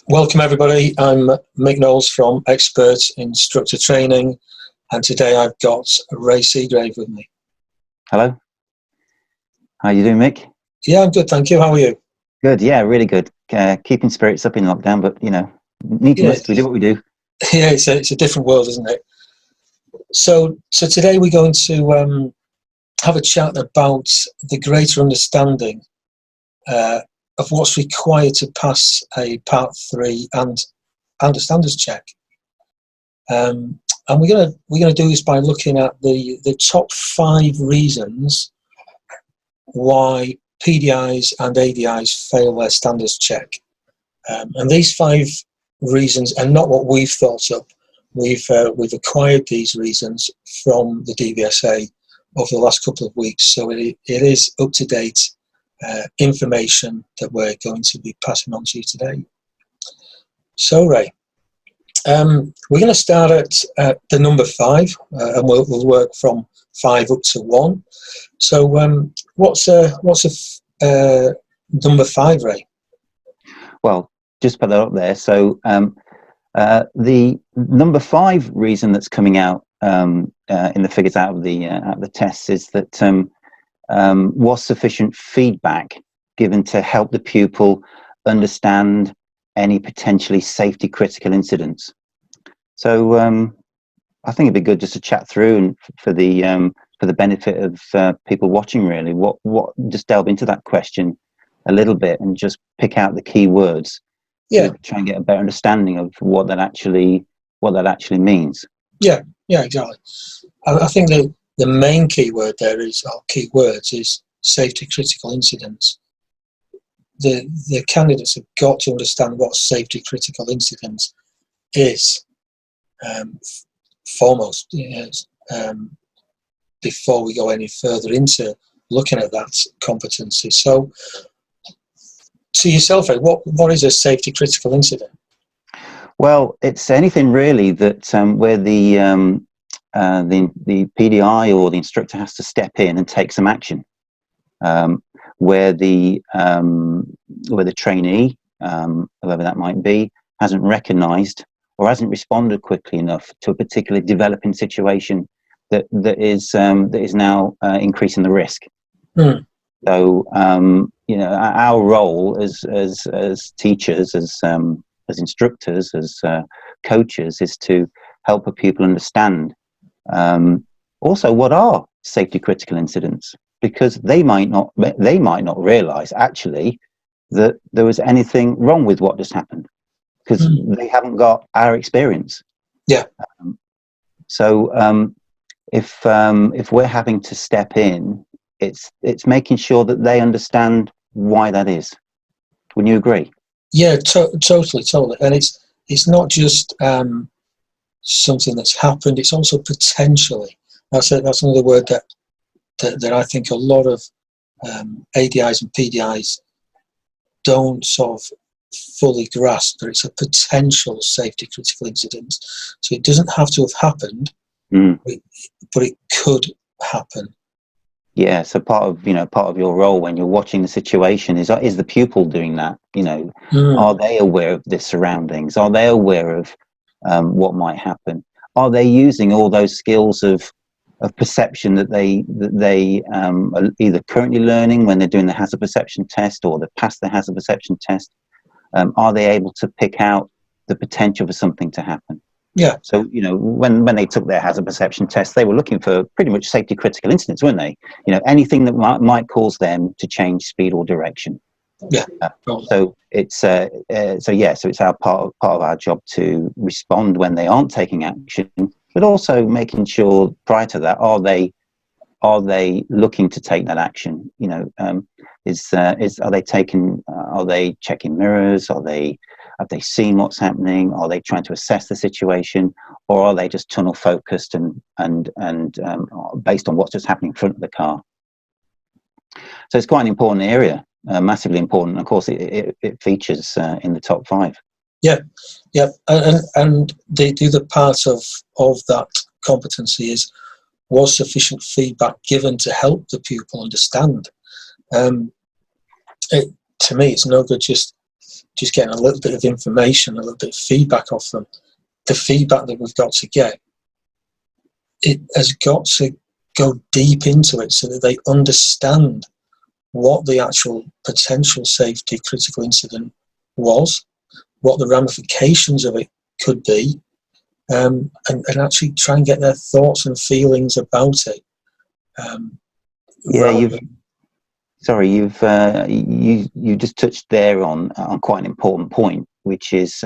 Welcome everybody, I'm Mick Knowles from Expert Instructor Training, and today I've got Ray Seagrave with me. Hello. How you doing, Mick? Yeah, I'm good, thank you. How are you? Good, yeah, really good. Keeping spirits up in lockdown, but you know, we do what we do. Yeah, it's a different world, isn't it? So today we're going to have a chat about the greater understanding of what's required to pass a Part 3 and a standards check. And we're gonna do this by looking at the top 5 reasons why PDIs and ADIs fail their standards check. And these 5 reasons are not what we've thought up. We've acquired these reasons from the DVSA over the last couple of weeks, so it is up-to-date information that we're going to be passing on to you today. So Ray, we're going to start at the number 5, and we'll work from 5 up to 1. So what's number 5, Ray? Well, just put that up there. So the number 5 reason that's coming out in the figures out of the tests is that was sufficient feedback given to help the pupil understand any potentially safety critical incidents. So I think it'd be good just to chat through, and for the benefit of people watching, really, what just delve into that question a little bit and just pick out the key words. Yeah. To try and get a better understanding of what that actually means. Yeah, exactly. I think the main key word there is, or key words, is safety critical incidents. The candidates have got to understand what safety critical incidents is foremost, before we go any further into looking at that competency. So, to yourself, Ed, what is a safety critical incident? Well, it's anything really that where the PDI or the instructor has to step in and take some action, where the trainee, whoever that might be, hasn't recognised or hasn't responded quickly enough to a particular developing situation that is now increasing the risk. So you know, our role as teachers, as instructors, as coaches, is to help a pupil understand also what are safety critical incidents, because they might not realise actually that there was anything wrong with what just happened, because they haven't got our experience. Yeah. So if we're having to step in, it's making sure that they understand why that is. Wouldn't you agree? Yeah, totally. And it's not just something that's happened. It's also potentially. That's another word that I think a lot of ADIs and PDIs don't sort of fully grasp, that it's a potential safety critical incident. So it doesn't have to have happened, but it could happen. Yeah, so part of your role when you're watching the situation is the pupil doing that? You know, are they aware of their surroundings? Are they aware of what might happen? Are they using all those skills of perception that they are either currently learning when they're doing the hazard perception test, or they've passed the hazard perception test? Are they able to pick out the potential for something to happen? Yeah. So, you know, when they took their hazard perception test, they were looking for pretty much safety critical incidents, weren't they? You know, anything that might cause them to change speed or direction. Yeah. So it's so it's our part of our job to respond when they aren't taking action, but also making sure prior to that, are they looking to take that action? You know, are they checking mirrors? Have they seen what's happening? Are they trying to assess the situation, or are they just tunnel focused and based on what's just happening in front of the car? So it's quite an important area, massively important. Of course, it features in the top 5. Yeah, and the other part of that competency is, was sufficient feedback given to help the pupil understand? To me, it's no good just just getting a little bit of information, a little bit of feedback off them. The feedback that we've got to get, it has got to go deep into it so that they understand what the actual potential safety critical incident was, what the ramifications of it could be, and actually try and get their thoughts and feelings about it. Yeah, you just touched there on quite an important point, which is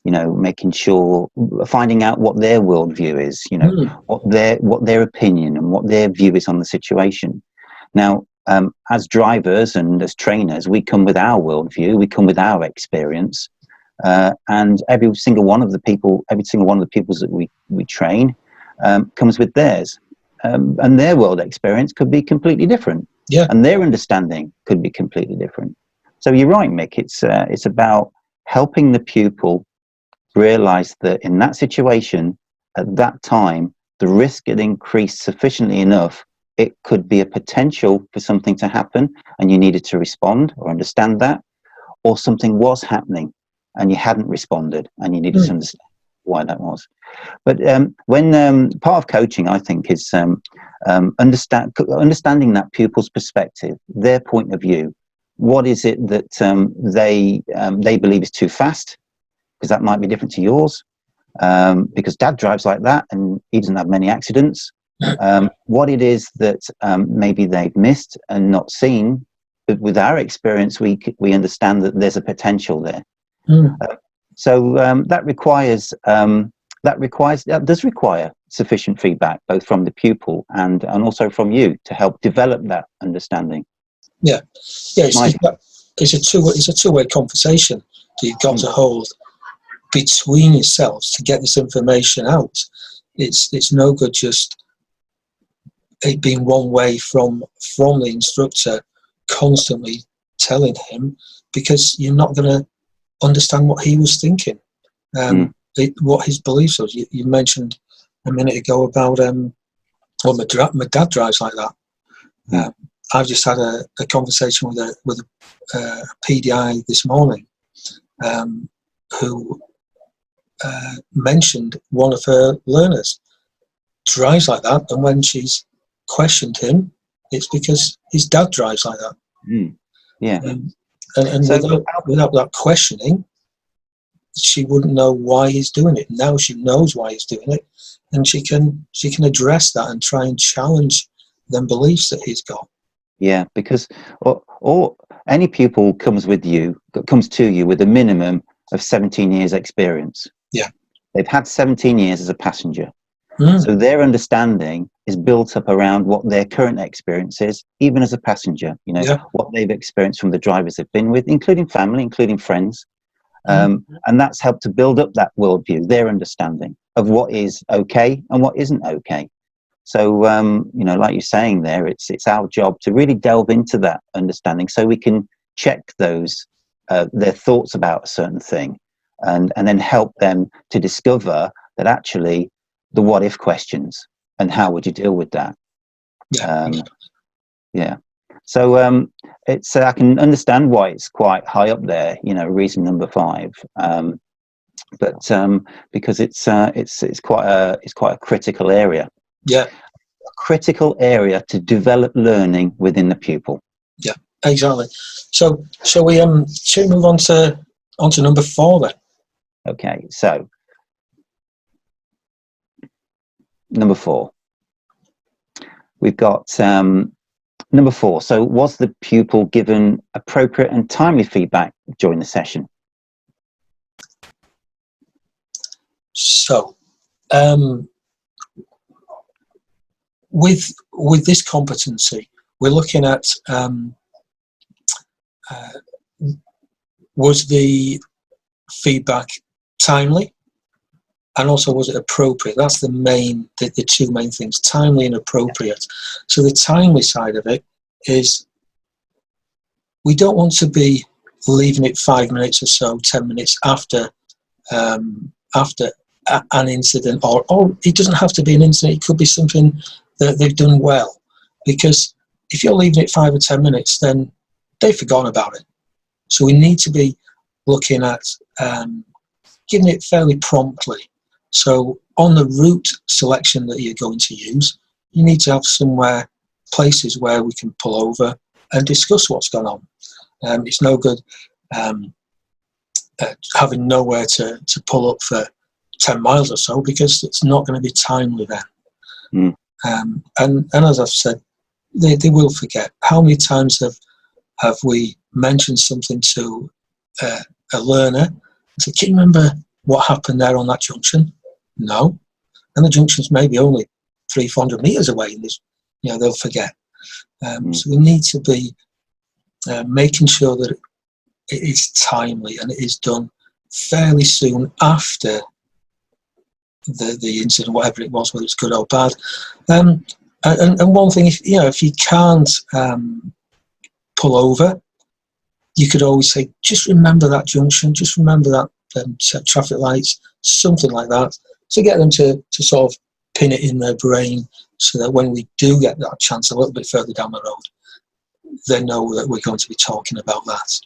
making sure, finding out what their worldview is, what their opinion and what their view is on the situation. Now, as drivers and as trainers, we come with our worldview, we come with our experience, and every single one of the people that we train comes with theirs, and their world experience could be completely different. Yeah. And their understanding could be completely different. So you're right, Mick. It's about helping the pupil realize that in that situation, at that time, the risk had increased sufficiently enough. It could be a potential for something to happen, and you needed to respond or understand that, or something was happening and you hadn't responded, and you needed to understand why that was. But when part of coaching, I think, is understanding that pupil's perspective, their point of view. What is it that they believe is too fast? Because that might be different to yours. Because Dad drives like that, and he doesn't have many accidents. What it is that maybe they've missed and not seen, but with our experience, we understand that there's a potential there. So that does require sufficient feedback, both from the pupil and also from you, to help develop that understanding. Yeah. It's a two-way conversation that you've got to hold between yourselves to get this information out. It's no good just it being one way from the instructor constantly telling him, because you're not going to understand what he was thinking, what his beliefs was. You mentioned a minute ago about my dad drives like that. I've just had a conversation with a PDI this morning who mentioned one of her learners drives like that, and when she's questioned him, it's because his dad drives like that. And so, without that questioning, she wouldn't know why he's doing it. Now she knows why he's doing it, and she can address that and try and challenge them beliefs that he's got. Yeah, because or any pupil comes to you with a minimum of 17 years experience. Yeah, they've had 17 years as a passenger, so their understanding is built up around what their current experience is, even as a passenger. What they've experienced from the drivers they've been with, including family, including friends, and that's helped to build up that worldview, their understanding of what is okay and what isn't okay. So, like you're saying there, it's our job to really delve into that understanding so we can check those, their thoughts about a certain thing, and then help them to discover that actually the what if questions and how would you deal with that. So it's I can understand why it's quite high up there, reason number 5, but because it's quite a critical area. Yeah, a critical area to develop learning within the pupil. Yeah, exactly. So shall we move on to number 4 then? Okay, so number 4. We've got number 4. So was the pupil given appropriate and timely feedback during the session? So with this competency, we're looking at was the feedback timely, and also was it appropriate? That's the two main things: timely and appropriate. So the timely side of it is we don't want to be leaving it 5 minutes or so, 10 minutes after an incident, or it doesn't have to be an incident. It could be something that they've done well, because if you're leaving it 5 or 10 minutes, then they've forgotten about it. So we need to be looking at giving it fairly promptly. So on the route selection that you're going to use, you need to have places where we can pull over and discuss what's going on. It's no good having nowhere to pull up for 10 miles or so, because it's not going to be timely then. And as I've said, they will forget. How many times have we mentioned something to a learner and said, can you remember what happened there on that junction? No. And the junction's maybe only 300-400 meters away, and they'll forget. So we need to be making sure that it is timely and it is done fairly soon after the incident, whatever it was, whether it's good or bad. And one thing, if you can't pull over, you could always say, just remember that junction, just remember that set traffic lights, something like that, to get them to sort of pin it in their brain, so that when we do get that chance a little bit further down the road, they know that we're going to be talking about that.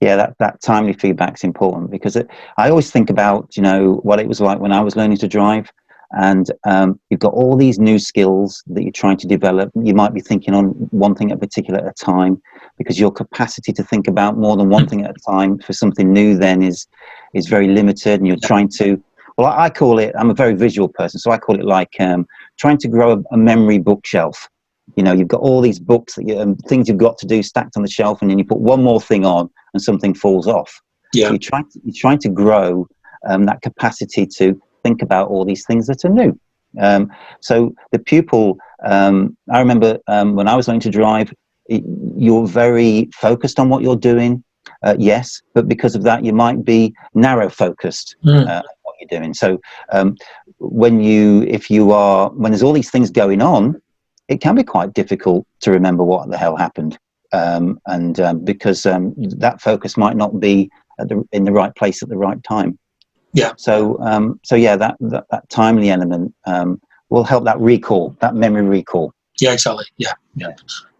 That timely feedback is important, because I always think about what it was like when I was learning to drive, and you've got all these new skills that you're trying to develop. You might be thinking on one thing at a time, because your capacity to think about more than one thing at a time for something new then is very limited, and you're trying to, well, I call it, I'm a very visual person, so I call it like trying to grow a memory bookshelf. You've got all these books that things you've got to do stacked on the shelf, and then you put one more thing on and something falls off. So you're trying to grow that capacity to think about all these things that are new. So the pupil, I remember when I was learning to drive, you're very focused on what you're doing, yes, but because of that you might be narrow focused on what you're doing. So when there's all these things going on, it can be quite difficult to remember what the hell happened, because that focus might not be in the right place at the right time. So that timely element will help that recall, that memory recall. Exactly.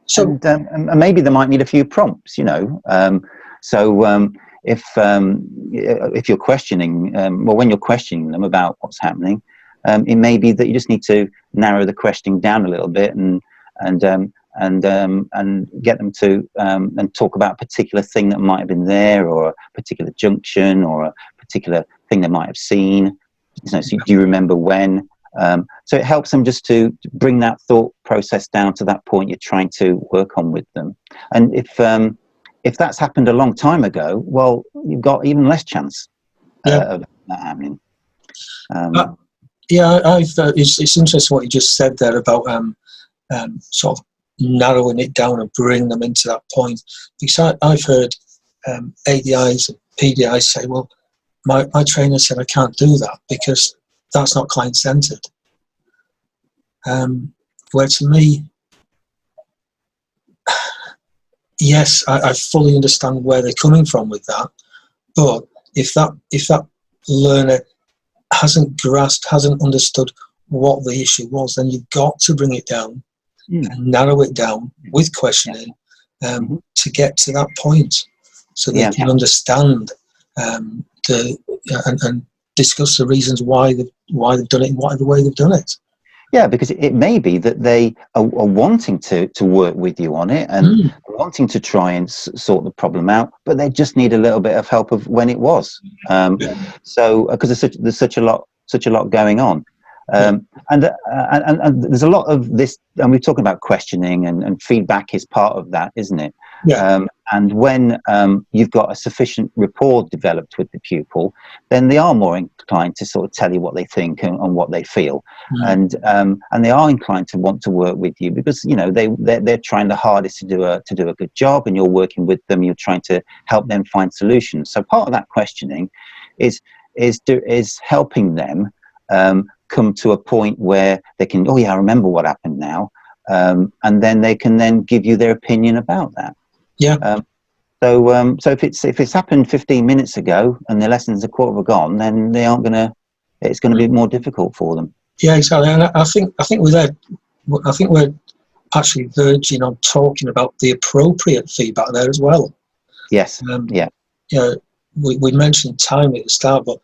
So and maybe they might need a few prompts. If you're questioning, when you're questioning them about what's happening, it may be that you just need to narrow the questioning down a little bit and get them to and talk about a particular thing that might have been there, or a particular junction, or a particular thing they might have seen. So do you remember when? So it helps them just to bring that thought process down to that point you're trying to work on with them. And if that's happened a long time ago, well, you've got even less chance of that happening. It's interesting what you just said there about sort of narrowing it down and bringing them into that point. Because I've heard ADIs and PDIs say, well, my trainer said I can't do that because that's not client-centered. Where to me, yes, I fully understand where they're coming from with that, but if that learner hasn't grasped, hasn't understood what the issue was, then you've got to bring it down and narrow it down with questioning to get to that point, so they can understand and discuss the reasons why they've done it in whatever way they've done it. Yeah, because it may be that they are wanting to work with you on it and wanting to try and sort the problem out, but they just need a little bit of help of when it was. So because there's such a lot going on, and there's a lot of this, and we're talking about questioning and feedback is part of that, isn't it? And when you've got a sufficient rapport developed with the pupil, then they are more inclined to sort of tell you what they think and what they feel, and they are inclined to want to work with you because they're trying the hardest to do a good job, and you're working with them. You're trying to help them find solutions. So part of that questioning is helping them come to a point where they can, I remember what happened now, and then they can then give you their opinion about that. So if it's happened 15 minutes ago and the lessons a quarter gone, then it's going to be more difficult for them. Yeah, exactly. And I think we're actually verging on talking about the appropriate feedback there as well. Yes. you know, we mentioned time at the start, but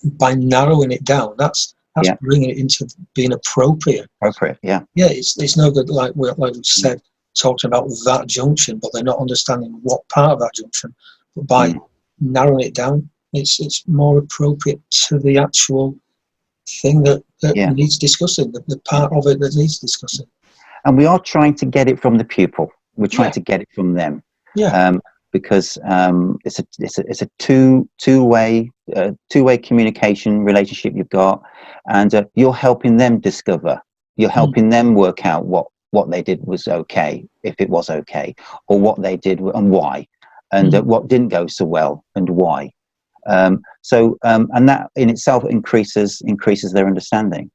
by narrowing it down, that's Yeah. bringing it into being appropriate. Appropriate, yeah. Yeah, it's no good, like we said, talking about that junction, but they're not understanding what part of that junction. But by narrowing it down, it's more appropriate to the actual thing that Yeah. needs discussing, the part of it that needs discussing. And we are trying to get it from the pupil. We're trying Yeah. to get it from them. Yeah. Because it's a two-way communication relationship you've got, and you're helping them discover. You're helping them work out what they did was okay, if it was okay, or what they did and why, and what didn't go so well and why. And that in itself increases their understanding.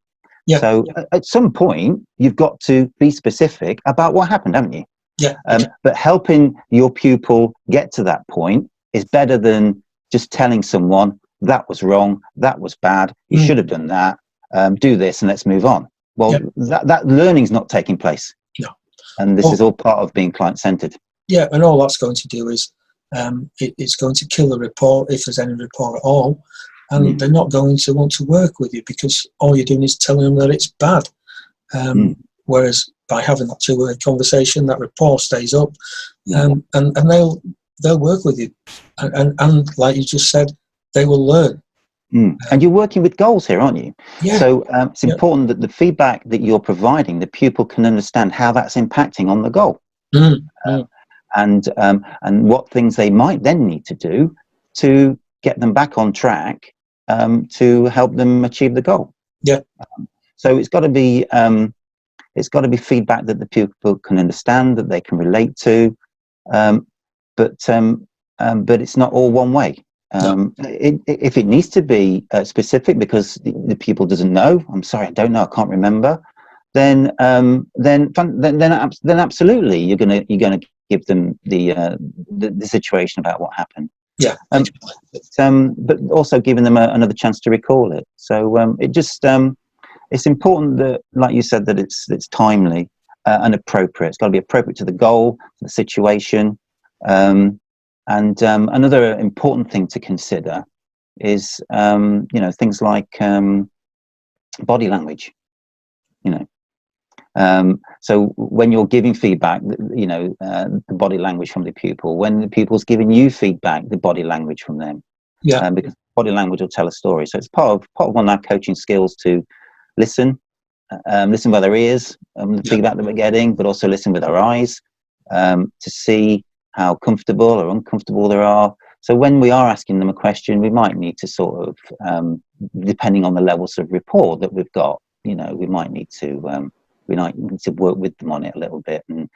Yeah. So at some point, you've got to be specific about what happened, haven't you? Yeah. But helping your pupil get to that point is better than just telling someone that was wrong, that was bad, you should have done that, do this and let's move on. Well, that learning's not taking place. No. And this is all part of being client-centered. Yeah, and all that's going to do is it's going to kill the rapport, if there's any rapport at all, and they're not going to want to work with you because all you're doing is telling them that it's bad. Whereas by having that two-way conversation, that rapport stays up, and they'll work with you, and like you just said, they will learn. And you're working with goals here, aren't you? Yeah. So it's important that the feedback that you're providing, the pupil can understand how that's impacting on the goal, and what things they might then need to do to get them back on track, to help them achieve the goal. Yeah. So it's got to be feedback that the pupil can understand, that they can relate to, but it's not all one way. If it needs to be specific because the pupil doesn't know, I'm sorry, I don't know, I can't remember, then absolutely you're gonna give them the situation about what happened. Yeah. But also giving them another chance to recall it. So it's important that, like you said, that it's timely and appropriate. It's got to be appropriate to the goal, to the situation. And another important thing to consider is, things like body language. So when you're giving feedback, the body language from the pupil. When the pupil's giving you feedback, the body language from them. Yeah. Because body language will tell a story. So it's part of one of our coaching skills to listen with our ears, the feedback that we're getting, but also listen with our eyes, to see how comfortable or uncomfortable they are. So when we are asking them a question, we might need to sort of, depending on the levels of rapport that we've got, we might need to work with them on it a little bit and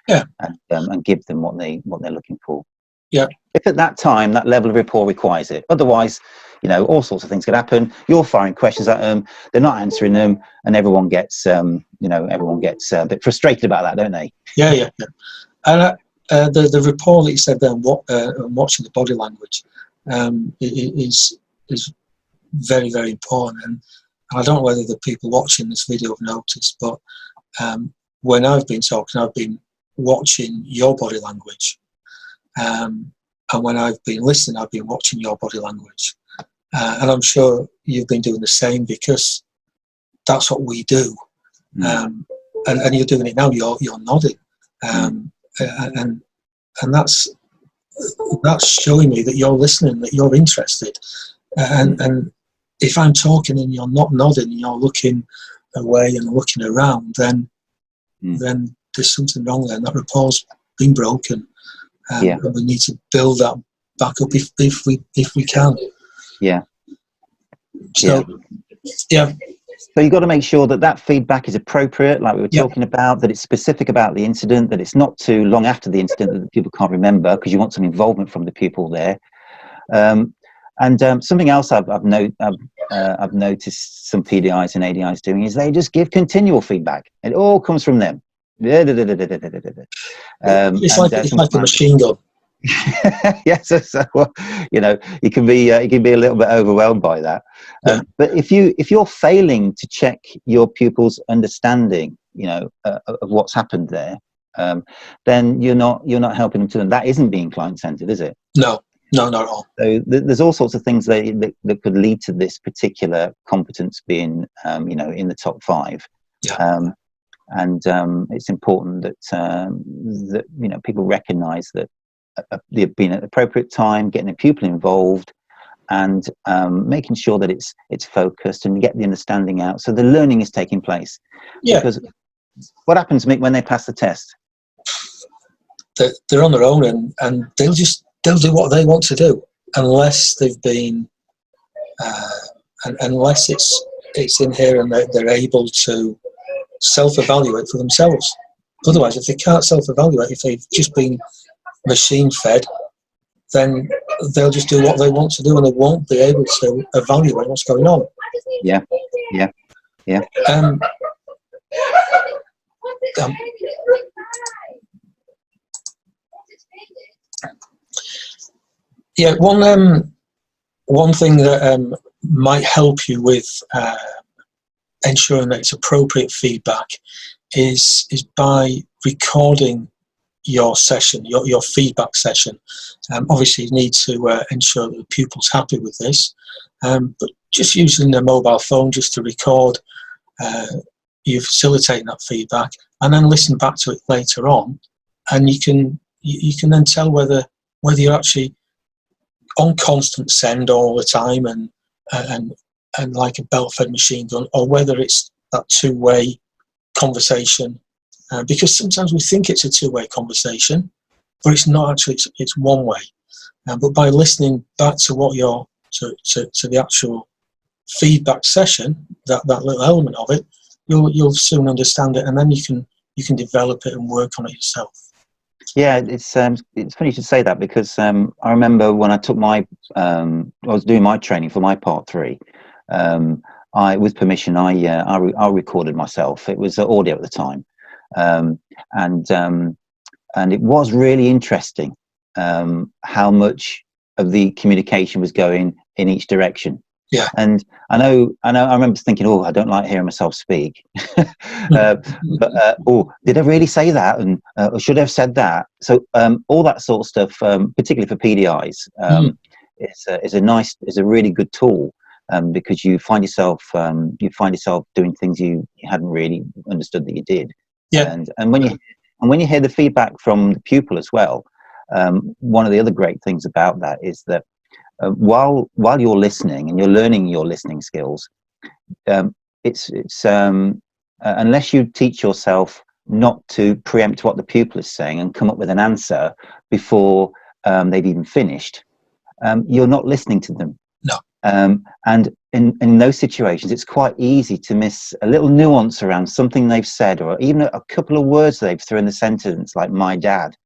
give them what they're looking for. Yeah. If at that time that level of rapport requires it. Otherwise, all sorts of things could happen. You're firing questions at them, they're not answering them, and everyone gets a bit frustrated about that, don't they? Yeah. And the rapport that you said there, watching the body language, is very, very important. And I don't know whether the people watching this video have noticed, but when I've been talking, I've been watching your body language. And when I've been listening, I've been watching your body language. And I'm sure you've been doing the same because that's what we do. And you're doing it now, you're nodding. And that's showing me that you're listening, that you're interested. And if I'm talking and you're not nodding and you're looking away and looking around, then there's something wrong there, and that rapport's been broken. And we need to build that back up if we can. Yeah. So So you've got to make sure that feedback is appropriate, like we were talking about, that it's specific about the incident, that it's not too long after the incident that the people can't remember, because you want some involvement from the people there. And something else I've noticed some PDIs and ADIs doing is they just give continual feedback. It all comes from them. It's like a machine gun. Yes, you can be a little bit overwhelmed by that. But if you're failing to check your pupil's understanding, of what's happened there, then you're not helping them to them. That isn't being client-centered, is it? No. No, not at all. So there's all sorts of things that could lead to this particular competence being, in the top 5. Yeah. It's important that people recognise that being at the appropriate time, getting a pupil involved, and making sure that it's focused and get the understanding out, so the learning is taking place. Yeah. Because what happens, Mick, when they pass the test? They're on their own, and they'll do what they want to do, unless they've been, unless it's in here and they're able to self-evaluate for themselves. Otherwise, if they can't self-evaluate, if they've just been machine-fed, then they'll just do what they want to do, and they won't be able to evaluate what's going on. Yeah. Yeah, one thing that might help you with ensuring that it's appropriate feedback is by recording your session, your feedback session. Obviously, you need to ensure that the pupil's happy with this, but just using a mobile phone just to record, you're facilitating that feedback, and then listen back to it later on, and you can then tell whether you're actually on constant send all the time and like a belt-fed machine gun, or whether it's that two-way conversation. Because sometimes we think it's a two-way conversation, but it's not actually. It's one way. But by listening back to what to the actual feedback session, that little element of it, you'll soon understand it, and then you can develop it and work on it yourself. Yeah, it's funny you should say that, because I remember when I took I was doing my training for my part 3. With permission, I recorded myself. It was audio at the time, and it was really interesting how much of the communication was going in each direction. Yeah. And I remember thinking, oh, I don't like hearing myself speak. But did I really say that? And or should I have said that? So all that sort of stuff, particularly for PDIs, is a really good tool, because you find yourself doing things you hadn't really understood that you did. Yeah. And when you hear the feedback from the pupil as well, one of the other great things about that is that while you're listening and you're learning your listening skills, it's unless you teach yourself not to preempt what the pupil is saying and come up with an answer before they've even finished, you're not listening to them. No. And in those situations, it's quite easy to miss a little nuance around something they've said, or even a couple of words they've thrown in the sentence, like "my dad."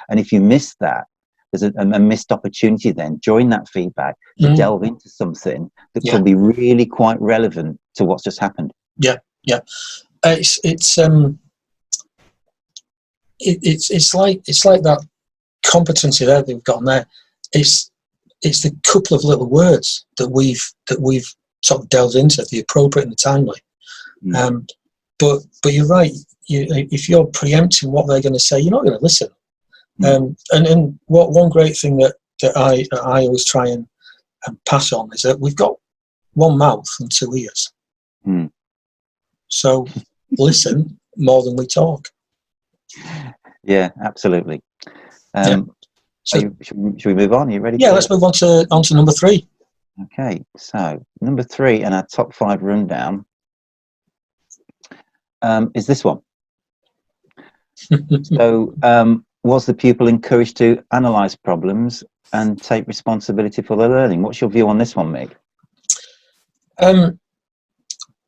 And if you miss that, there's a missed opportunity then during that feedback to delve into something that could be really quite relevant to what's just happened. Yeah. It's like that competency there they've got there. It's the couple of little words that we've sort of delved into, the appropriate and the timely. But you're right. If you're preempting what they're going to say, you're not going to listen. And one great thing that I always try and pass on is that we've got one mouth and 2 ears. So listen more than we talk. Yeah, absolutely. So should we move on? Are you ready? Yeah, let's move on to number 3. Okay, so number 3 in our top 5 rundown is this one. So was the pupil encouraged to analyse problems and take responsibility for their learning? What's your view on this one, Meg?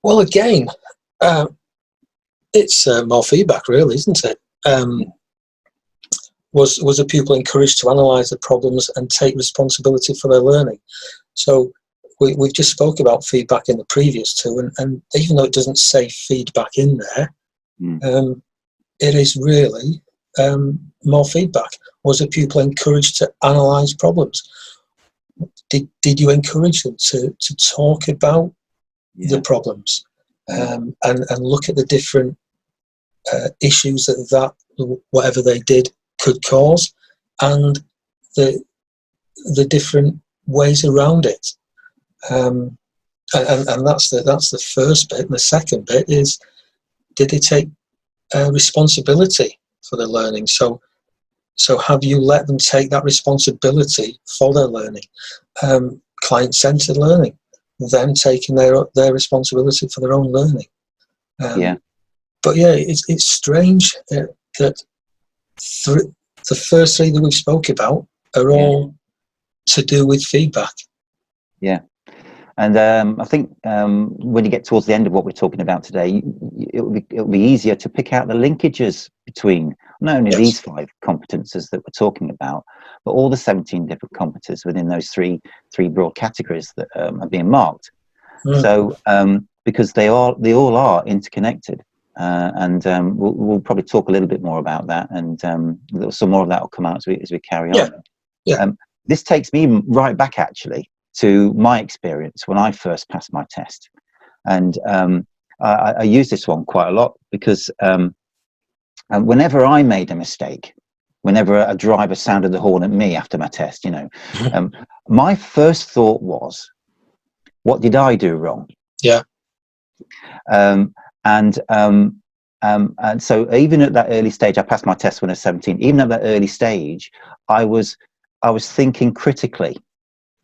Well, again, it's more feedback, really, isn't it? Was a pupil encouraged to analyse the problems and take responsibility for their learning? So we've just spoke about feedback in the previous 2, and even though it doesn't say feedback in there, it is really more feedback. Was a pupil encouraged to analyse problems? Did you encourage them to talk about the problems and look at the different issues that whatever they did could cause, and the different ways around it. And that's the first bit. And the second bit is, did they take responsibility for their learning? So have you let them take that responsibility for their learning? Client-centered learning, them taking their responsibility for their own learning. But yeah, it's strange that the first three that we've spoke about are all to do with feedback. Yeah. And I think when you get towards the end of what we're talking about today, it'll be easier to pick out the linkages between not only these 5 competences that we're talking about, but all the 17 different competences within those three broad categories that are being marked. So because they all are interconnected, and we'll probably talk a little bit more about that, and some more of that will come out as we carry on. This takes me right back actually to my experience when I first passed my test, and I use this one quite a lot because whenever I made a mistake, whenever a driver sounded the horn at me after my test, my first thought was, what did I do wrong? And so even at that early stage, I passed my test when I was 17. Even at that early stage, I was thinking critically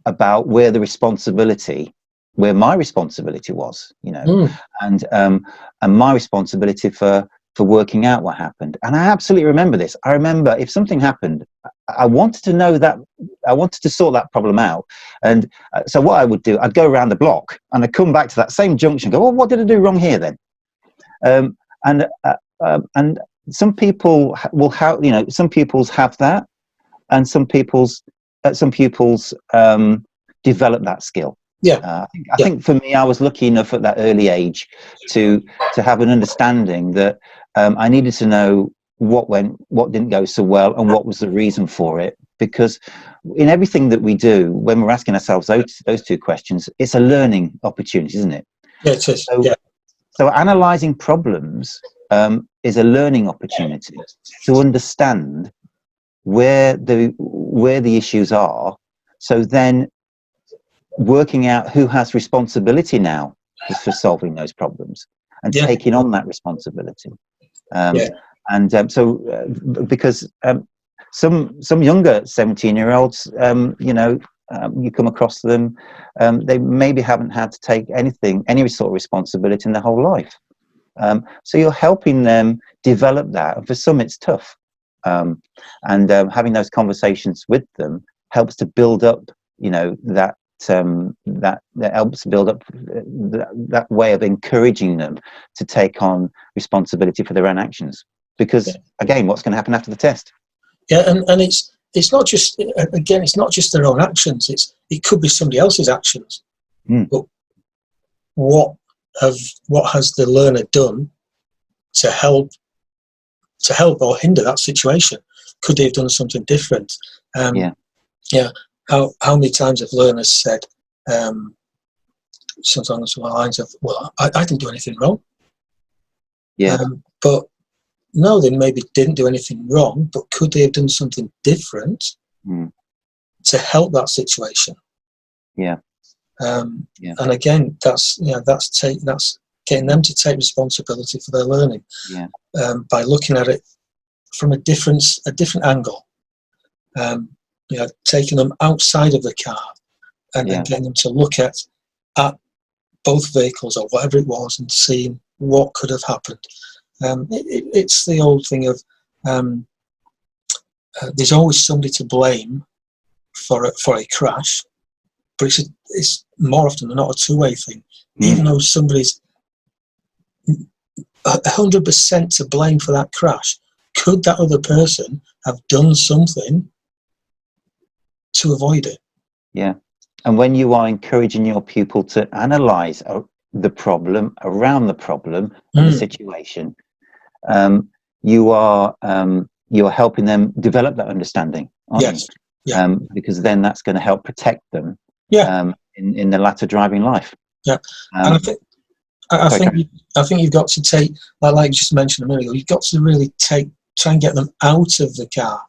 about where my responsibility was, and my responsibility for working out what happened. And I absolutely remember this. I remember if something happened, I wanted to know that, I wanted to sort that problem out. And so what I would do, I'd go around the block and I'd come back to that same junction, go, well, what did I do wrong here then? And some people will have, some pupils have that, and some pupils develop that skill. I think for me, I was lucky enough at that early age to have an understanding that I needed to know what didn't go so well, and what was the reason for it. Because in everything that we do, when we're asking ourselves those 2 questions, it's a learning opportunity, isn't it? Yeah, it is. So analysing problems is a learning opportunity to understand where the issues are. So then working out who has responsibility now for solving those problems and taking on that responsibility. Because some younger 17-year-olds, you come across them, they maybe haven't had to take any sort of responsibility in their whole life. So you're helping them develop that. And for some, it's tough. And having those conversations with them helps to build up, that helps build up that way of encouraging them to take on responsibility for their own actions. Because again, what's going to happen after the test? And it's not just, again, it's not just their own actions. It could be somebody else's actions. But what has the learner done to help or hinder that situation? Could they have done something different? How many times have learners said sometimes along the lines of, well, I didn't do anything wrong. But no, they maybe didn't do anything wrong, but could they have done something different to help that situation? And again, that's getting them to take responsibility for their learning by looking at it from a different angle. Taking them outside of the car and getting them to look at both vehicles or whatever it was and seeing what could have happened. It's the old thing of there's always somebody to blame for a crash, but it's more often than not a two-way thing. Even though somebody's 100% to blame for that crash, could that other person have done something to avoid it? And when you are encouraging your pupil to analyse the problem, around the problem, and the situation, you are helping them develop that understanding, aren't you? Because then that's going to help protect them in their latter driving life. And I think you've got to take, like you just mentioned a minute ago, you've got to really try and get them out of the car.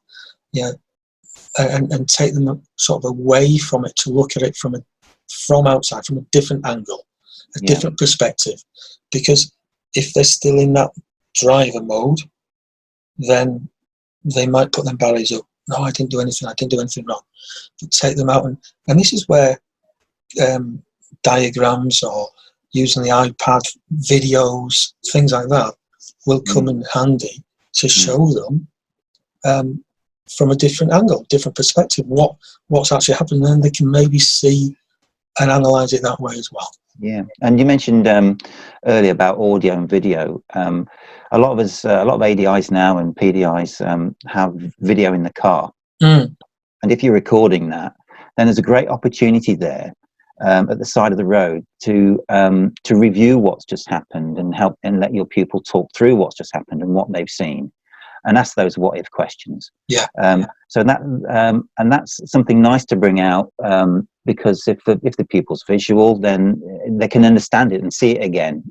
and take them sort of away from it to look at it from outside, from a different angle, a different perspective. Because if they're still in that driver mode, then they might put them barriers up. No, I didn't do anything wrong. But take them out, and this is where diagrams or using the iPad videos, things like that, will come in handy to show them from a different angle, different perspective, what's actually happening. And then they can maybe see and analyze it that way as well. Yeah, and you mentioned earlier about audio and video. A lot of ADIs now and PDIs have video in the car, and if you're recording that, then there's a great opportunity there at the side of the road to review what's just happened and help and let your pupil talk through what's just happened and what they've seen, and ask those what if questions. So that and that's something nice to bring out, because if the pupil's visual, then they can understand it and see it again.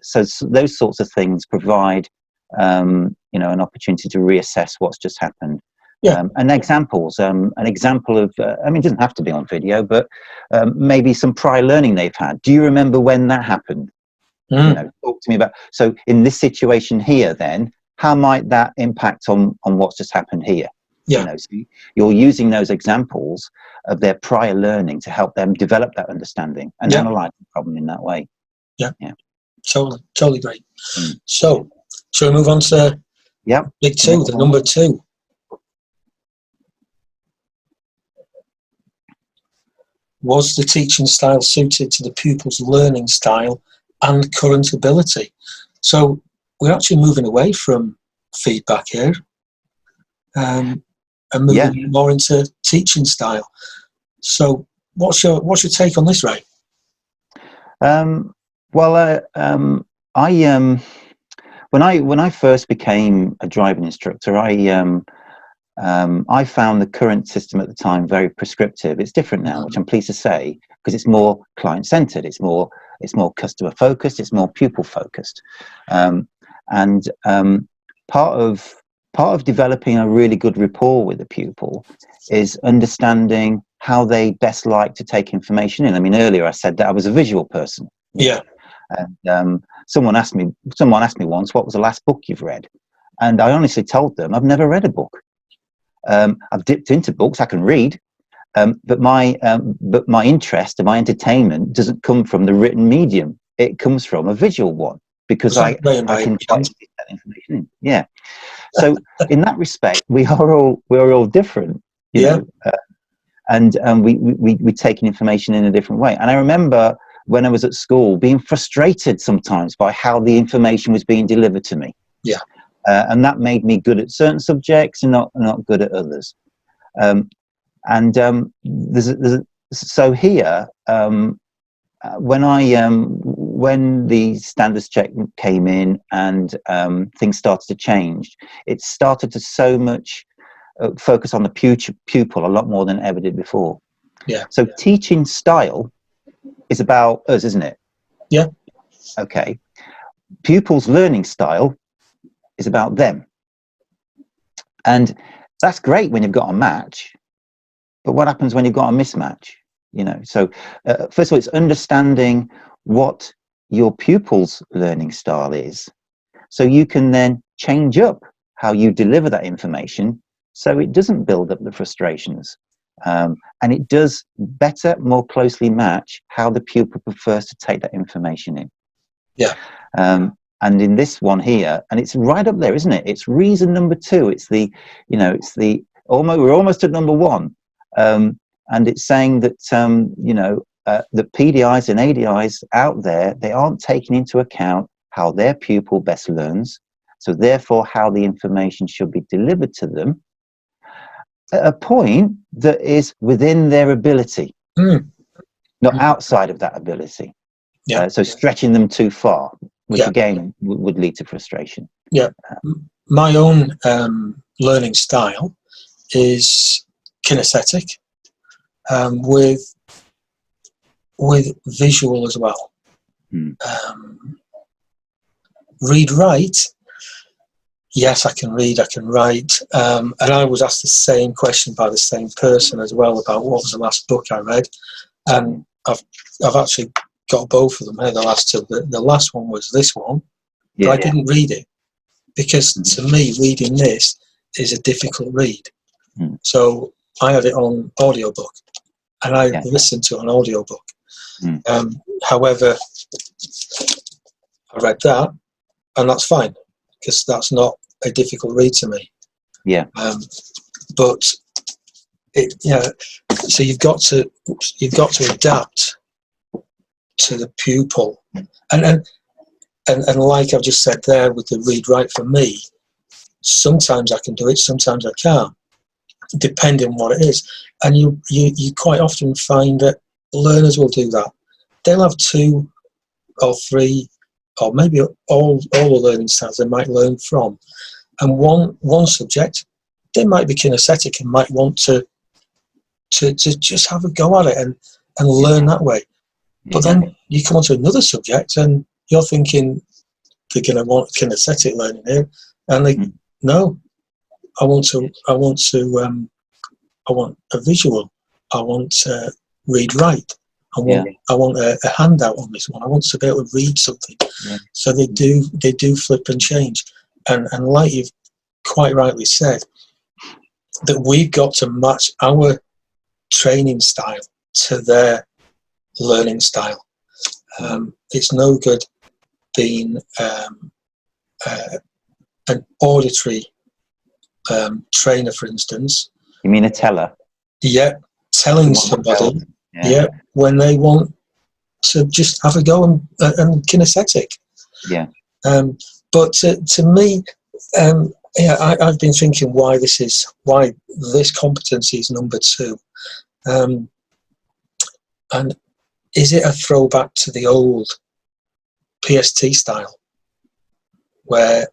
So those sorts of things provide an opportunity to reassess what's just happened. And examples, an example of, it doesn't have to be on video, but maybe some prior learning they've had. Do you remember when that happened? Talk to me about, so in this situation here, then, how might that impact on what's just happened here? So you're using those examples of their prior learning to help them develop that understanding and analyze the problem in that way. Totally great. So shall we move on to big two, the number two? Was the teaching style suited to the pupil's learning style and current ability? So we're actually moving away from feedback here, and moving more into teaching style. So what's your take on this, Ray? When I first became a driving instructor, I found the current system at the time very prescriptive. It's different now, which I'm pleased to say, because it's more client-centered, it's more customer-focused, it's more pupil-focused, and part of developing a really good rapport with the pupil is understanding how they best like to take information in. Earlier I said that I was a visual person. And someone asked me once, what was the last book you've read? And I honestly told them I've never read a book. I've dipped into books, I can read, but my interest and my entertainment doesn't come from the written medium. It comes from a visual one, because I can try to get that information in. So in that respect, we're all different, you know, and we take information in a different way. And I remember when I was at school being frustrated sometimes by how the information was being delivered to me. And that made me good at certain subjects and not good at others. So here, when the standards check came in and things started to change, it started to so much focus on the pupil a lot more than ever did before. So teaching style is about us, isn't it? Okay. Pupils' learning style is about them, and that's great when you've got a match, but what happens when you've got a mismatch? So first of all, it's understanding what your pupil's learning style is, so you can then change up how you deliver that information so it doesn't build up the frustrations, and it does better, more closely match how the pupil prefers to take that information in. And in this one here, and it's right up there, isn't it? It's reason number two. It's the we're almost at number one. And it's saying that, the PDIs and ADIs out there, they aren't taking into account how their pupil best learns. So therefore, how the information should be delivered to them at a point that is within their ability, not outside of that ability. So stretching them too far, which again would lead to frustration. My own learning style is kinesthetic, with visual as well. Read write, yes, I can read, I can write. And I was asked the same question by the same person as well about what was the last book I read. And I've actually got both of them here, the last two. The last one was this one, but I didn't read it because to me, reading this is a difficult read. So I had it on audiobook and I listened to an audiobook. However, I read that and that's fine because that's not a difficult read to me. But it, so you've got to adapt to the pupil, and like I've just said there with the read write, for me, sometimes I can do it, sometimes I can't, depending on what it is. And you quite often find that learners will do that. They'll have 2 or 3 or maybe all the learning styles they might learn from, and one subject they might be kinesthetic and might want to just have a go at it and learn that way. But then you come on to another subject and you're thinking they're going to want kinesthetic learning here, and they no, I want a visual. I want to read write. I want a handout on this one. I want to be able to read something. So they do flip and change, and like you've quite rightly said, that we've got to match our training style to their learning style. It's no good being an auditory trainer, for instance. You mean a teller? Yeah, telling somebody. When they want to just have a go and kinesthetic. But to me, I've been thinking why this competency is number 2, and is it a throwback to the old PST style, where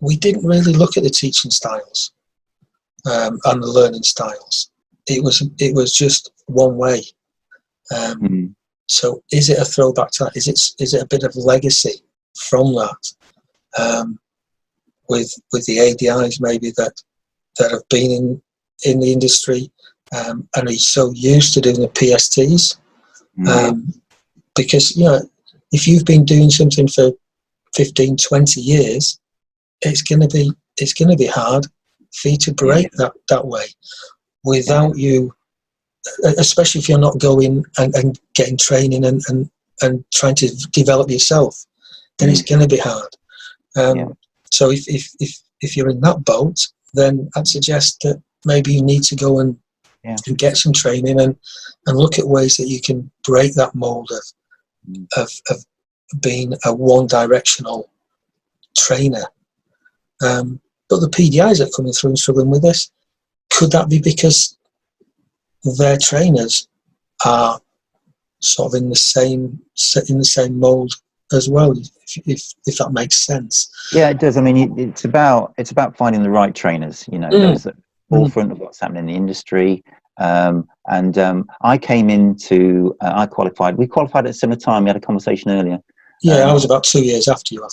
we didn't really look at the teaching styles and the learning styles? It was just one way. So is it a throwback to that? Is it a bit of legacy from that? With the ADIs maybe that have been in the industry and are so used to doing the PSTs, because if you've been doing something for 15, 20 years, it's going to be hard for you to break that way without you, especially if you're not going and getting training and trying to develop yourself, then it's going to be hard. So if you're in that boat, then I'd suggest that maybe you need to go and get some training and look at ways that you can break that mold of being a one-directional trainer. But the PDIs that are coming through and struggling with this, could that be because their trainers are sort of in the same mold as well, if that makes sense? Yeah, it does. I mean, it's about finding the right trainers. Those at the forefront of what's happening in the industry. I came into, we qualified at a similar time. We had a conversation earlier. I was about 2 years after you, I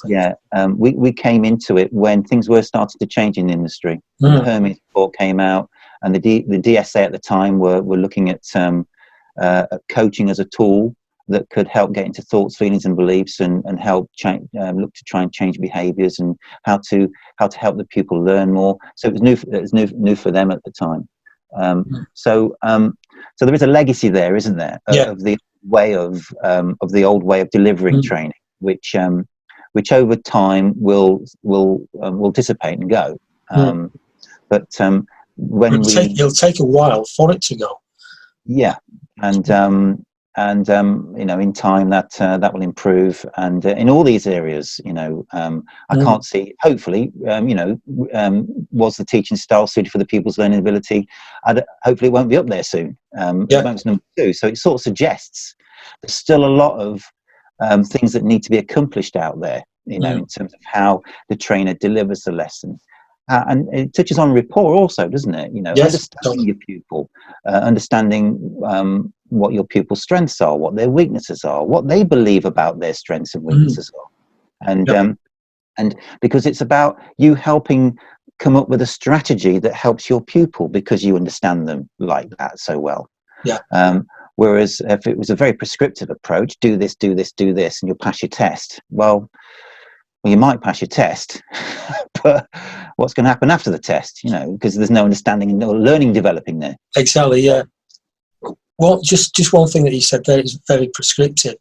think. We came into it when things were starting to change in the industry. The Hermes report came out, and the DSA at the time were looking at coaching as a tool that could help get into thoughts, feelings, and beliefs, and help look to try and change behaviours, and how to help the pupil learn more. So it was new for them at the time. So there is a legacy there, isn't there, of the way of the old way of delivering training, which over time will dissipate and go. But when it'll take a while for it to go. And in time that will improve, and in all these areas, I can't see. Hopefully, was the teaching style suited for the pupil's learning ability? Hopefully, it won't be up there soon. That's number 2. So it sort of suggests there's still a lot of things that need to be accomplished out there. In terms of how the trainer delivers the lesson. And it touches on rapport also, doesn't it? Understanding your pupil, understanding what your pupil's strengths are, what their weaknesses are, what they believe about their strengths and weaknesses are. And And because it's about you helping come up with a strategy that helps your pupil because you understand them like that so well. Yeah. Whereas if it was a very prescriptive approach, do this, do this, do this, and you'll pass your test. Well, you might pass your test, but what's going to happen after the test? You know, because there's no understanding and no learning developing there. Exactly. Yeah. Well, just one thing that you said there is very prescriptive.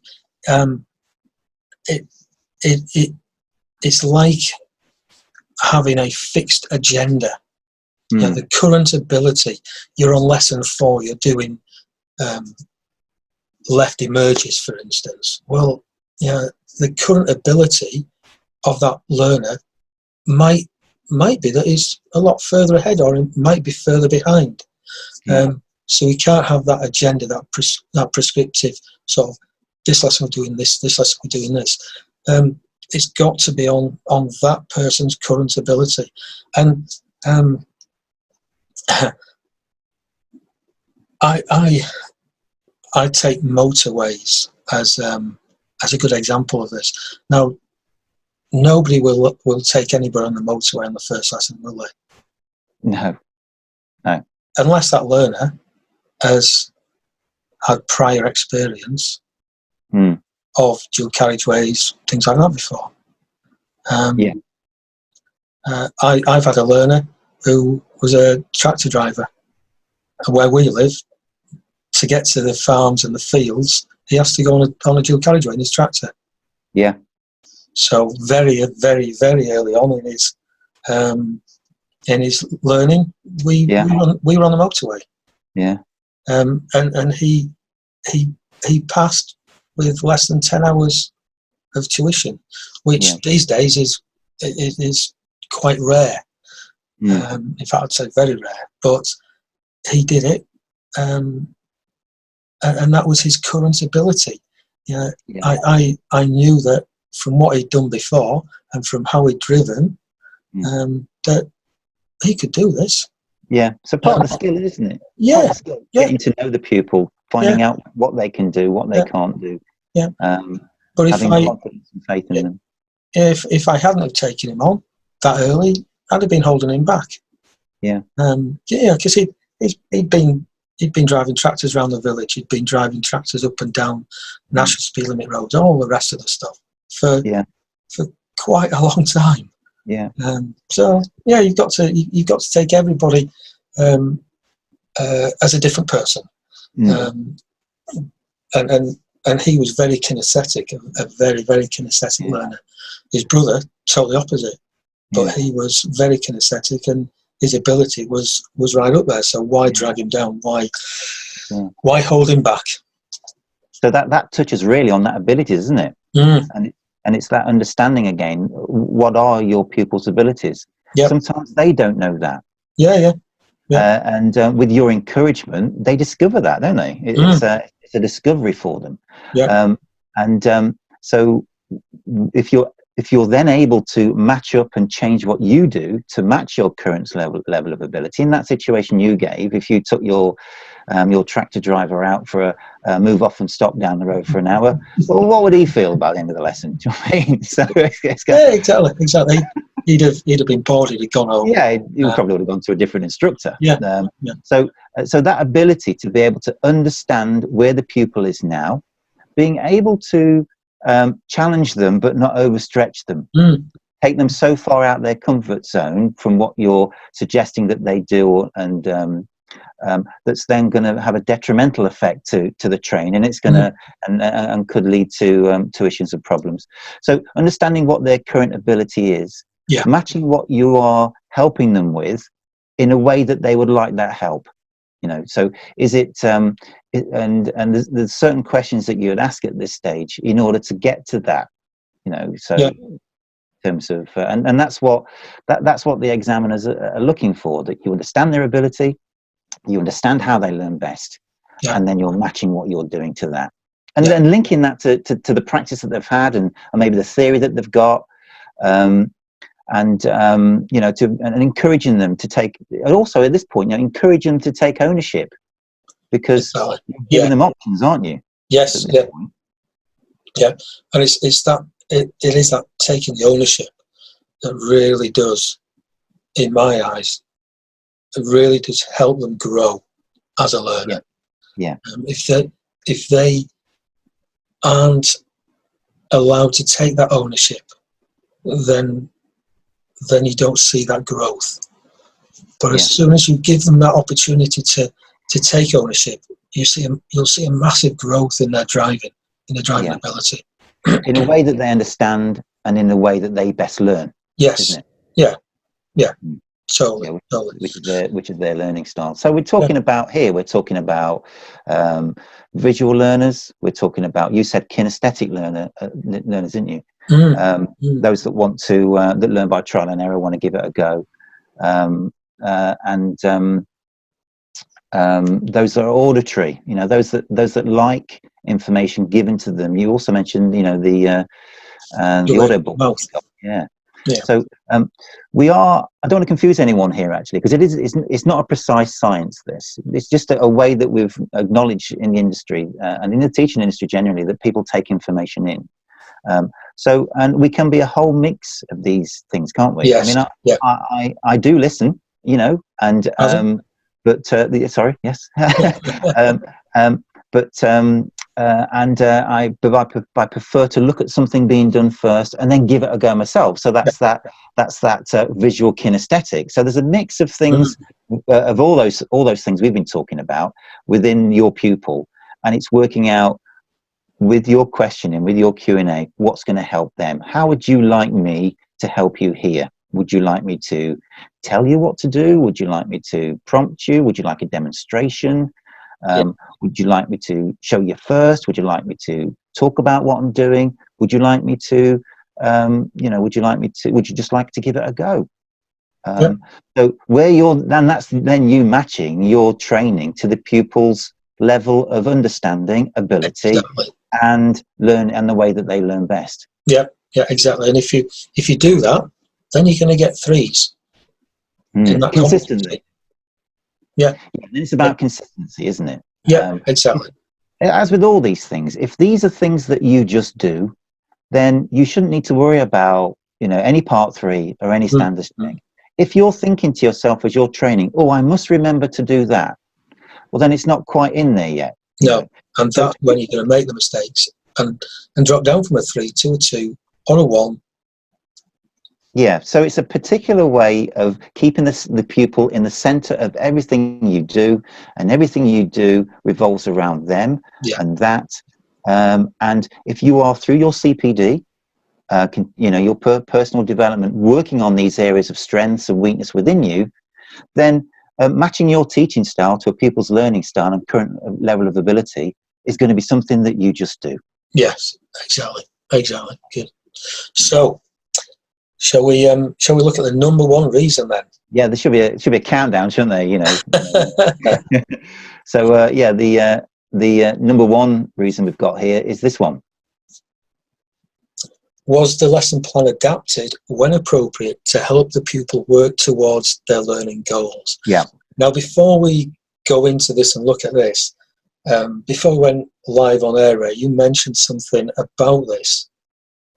It's like having a fixed agenda. You know, the current ability. You're on lesson 4. You're doing left emerges, for instance. Well, you know, the current ability of that learner might be that he's a lot further ahead, or it might be further behind. Yeah. So we can't have that agenda, that prescriptive sort of, this lesson we're doing this lesson we're doing this. It's got to be on that person's current ability. And I take motorways as a good example of this. Now, nobody will take anybody on the motorway on the first lesson, will they? No. Unless that learner has had prior experience of dual carriageways, things like that before. I've had a learner who was a tractor driver. And where we live, to get to the farms and the fields, he has to go on a dual carriageway in his tractor. Yeah. So very, very, very early on in his learning, we were on the motorway. Yeah. And he passed with less than 10 hours of tuition, which these days is quite rare. In fact, I'd say very rare. But he did it, and that was his current ability. I knew that from what he'd done before and from how he'd driven, that he could do this. Yeah, so part of the skill, isn't it? Yeah, part of the skill, getting to know the pupil, finding out what they can do, what they can't do. Yeah. But if having confidence and faith in them. If I hadn't have taken him on that early, I'd have been holding him back. Yeah. Because he'd been driving tractors around the village. He'd been driving tractors up and down national speed limit roads, all the rest of the stuff for quite a long time. Yeah. So you've got to take everybody as a different person. And he was very kinesthetic, a very, very kinesthetic learner. His brother, totally opposite, but he was very kinesthetic, and his ability was right up there. So why drag him down? Why hold him back? So that touches really on that ability, isn't it? And it's that understanding again. What are your pupils' abilities? Yep. Sometimes they don't know that. Yeah. And with your encouragement, they discover that, don't they? It's a discovery for them. Yeah. So if you're then able to match up and change what you do to match your current level of ability, in that situation you gave, if you took your tractor driver out for a move off and stop down the road for an hour, well, what would he feel by the end of the lesson? Do you know what I mean? So exactly. He'd have been bored. He'd have gone home. Yeah, he probably would have gone to a different instructor. Yeah. So that ability to be able to understand where the pupil is now, being able to challenge them but not overstretch them, take them so far out their comfort zone from what you're suggesting that they do, and that's then going to have a detrimental effect to the train, and it's going to and could lead to issues and problems. So understanding what their current ability is, matching what you are helping them with in a way that they would like that help. So is it and there's certain questions that you would ask at this stage in order to get to that, in terms of and that's what the examiners are looking for, that you understand their ability, you understand how they learn best, and then you're matching what you're doing to that, and then linking that to the practice that they've had, and maybe the theory that they've got, and encouraging them to take, and also at this point, encourage them to take ownership, because you're giving them options, aren't you? Yes. And it is that taking the ownership. that really does, in my eyes, it really does help them grow as a learner. Yeah. If they aren't allowed to take that ownership, then you don't see that growth. But as soon as you give them that opportunity to take ownership, you'll see a massive growth in their driving ability. In a way that they understand and in a way that they best learn. Yes. Isn't it? Yeah. Totally. Which is their learning style. So we're talking about here. We're talking about visual learners. We're talking about, you said kinesthetic learners, didn't you? Those that want to that learn by trial and error, want to give it a go, and those that are auditory. Those that like information given to them. You also mentioned, the audiobook. Yeah. So we are. I don't want to confuse anyone here, actually, because it's not a precise science. It's just a way that we've acknowledged in the industry and in the teaching industry generally, that people take information in. And we can be a whole mix of these things, can't we? Yes. I mean, I do listen, and but sorry, yes, I prefer to look at something being done first and then give it a go myself. So that's that visual kinesthetic. So there's a mix of things, of all those things we've been talking about within your pupil, and it's working out with your questioning, with your Q&A, what's going to help them. How would you like me to help you here? Would you like me to tell you what to do? Would you like me to prompt you? Would you like a demonstration? Would you like me to show you first? Would you like me to talk about what I'm doing? Would you like me to, would you just like to give it a go? So that's you matching your training to the pupil's level of understanding, ability, and the way that they learn best. Yeah, exactly. And if you do that, then you're going to get threes. Consistently. Yeah. It's about consistency, isn't it? Yeah, exactly. As with all these things, if these are things that you just do, then you shouldn't need to worry about, any part 3 or any standards check. If you're thinking to yourself as you're training, I must remember to do that, well, then it's not quite in there yet. No, and that's when you're going to make the mistakes and drop down from a 3 to a 2 or a 1. Yeah, so it's a particular way of keeping the pupil in the center of everything you do, and everything you do revolves around them and that. And if you are, through your CPD, your personal development, working on these areas of strengths and weakness within you, then matching your teaching style to a pupil's learning style and current level of ability is going to be something that you just do. Yes, exactly. Good. So, shall we look at the number 1 reason then? Yeah, there should be a countdown, shouldn't there? So the number 1 reason we've got here is this one. Was the lesson plan adapted when appropriate to help the pupil work towards their learning goals? Yeah. Now, before we go into this and look at this, before we went live on air, Ray, you mentioned something about this.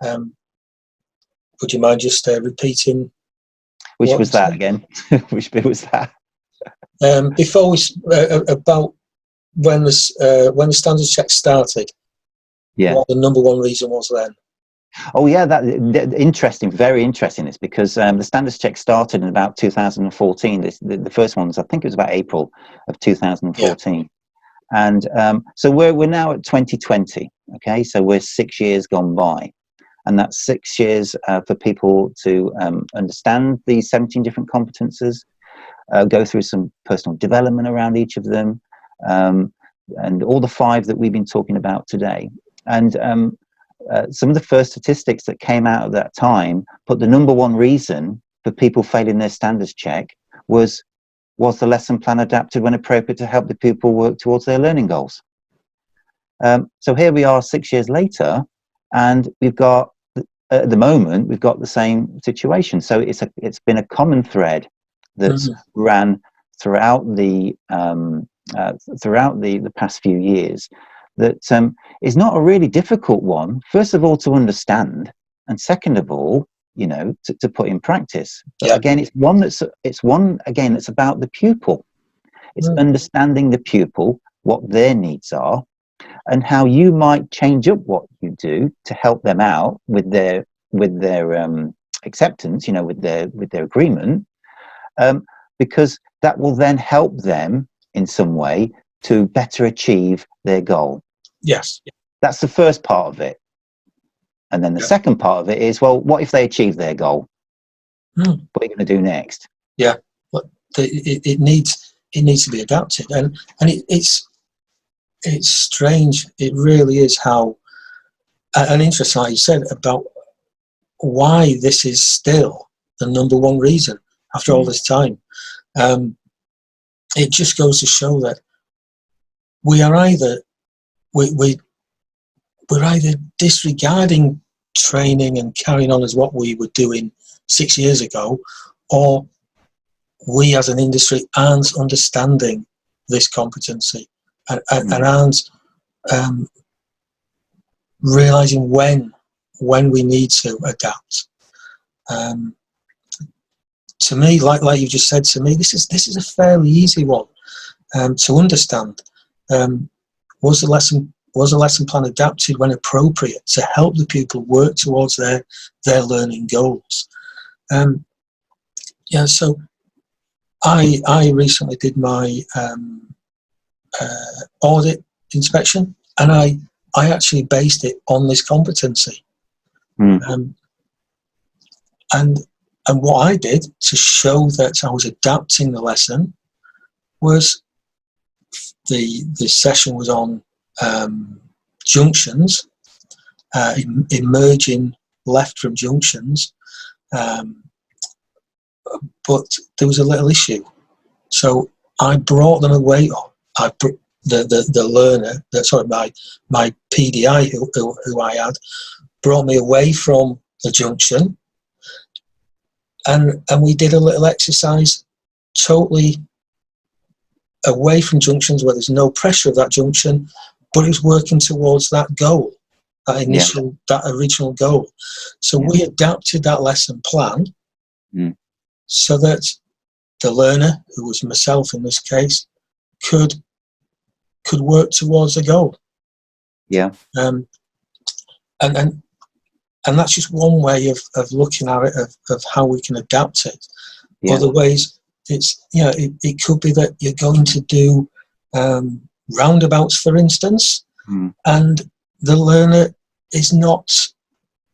Would you mind just repeating? Which was that again? Which bit was that? Before we about when the standards check started. Yeah. What the number 1 reason was then? Oh yeah, that interesting, very interesting. This because the standards check started in about 2014. The first ones, I think it was about April of 2014, and so we're now at 2020. Okay, so we're 6 years gone by, and that's 6 years for people to understand these 17 different competences, go through some personal development around each of them, and all the 5 that we've been talking about today, and some of the first statistics that came out of that time put the number 1 reason for people failing their standards check was the lesson plan adapted when appropriate to help the pupil work towards their learning goals. So here we are 6 years later, and we've got, at the moment, we've got the same situation. So it's been a common thread that's ran throughout the past few years, that is not a really difficult one, first of all, to understand, and second of all, to put in practice. But Yeah. again, it's one that's about the pupil. It's understanding the pupil, what their needs are, and how you might change up what you do to help them out with their acceptance, with their agreement, because that will then help them in some way to better achieve their goal. Yes. That's the first part of it. And then the second part of it is, well, what if they achieve their goal? What are you going to do next? Yeah, but it needs to be adapted, and it's strange. It really is how, and interesting, like you said, about why this is still the number one reason after all this time. It just goes to show that we are either we're either disregarding training and carrying on as what we were doing 6 years ago, or we as an industry aren't understanding this competency and aren't realizing when we need to adapt. To me, like you just said to me, this is a fairly easy one to understand. Was the lesson plan adapted when appropriate to help the pupil work towards their learning goals? So I recently did my audit inspection, and I actually based it on this competency. And what I did to show that I was adapting the lesson was the session was on junctions, emerging left from junctions, but there was a little issue. So I brought them away. The learner, my PDI who I had, brought me away from the junction, and we did a little exercise totally away from junctions where there's no pressure of that junction, but it was working towards that goal, that original goal. So we adapted that lesson plan so that the learner, who was myself in this case, could work towards the goal. And that's just one way of looking at it, of how we can adapt it. Other ways, it could be that you're going to do roundabouts, for instance, and the learner is not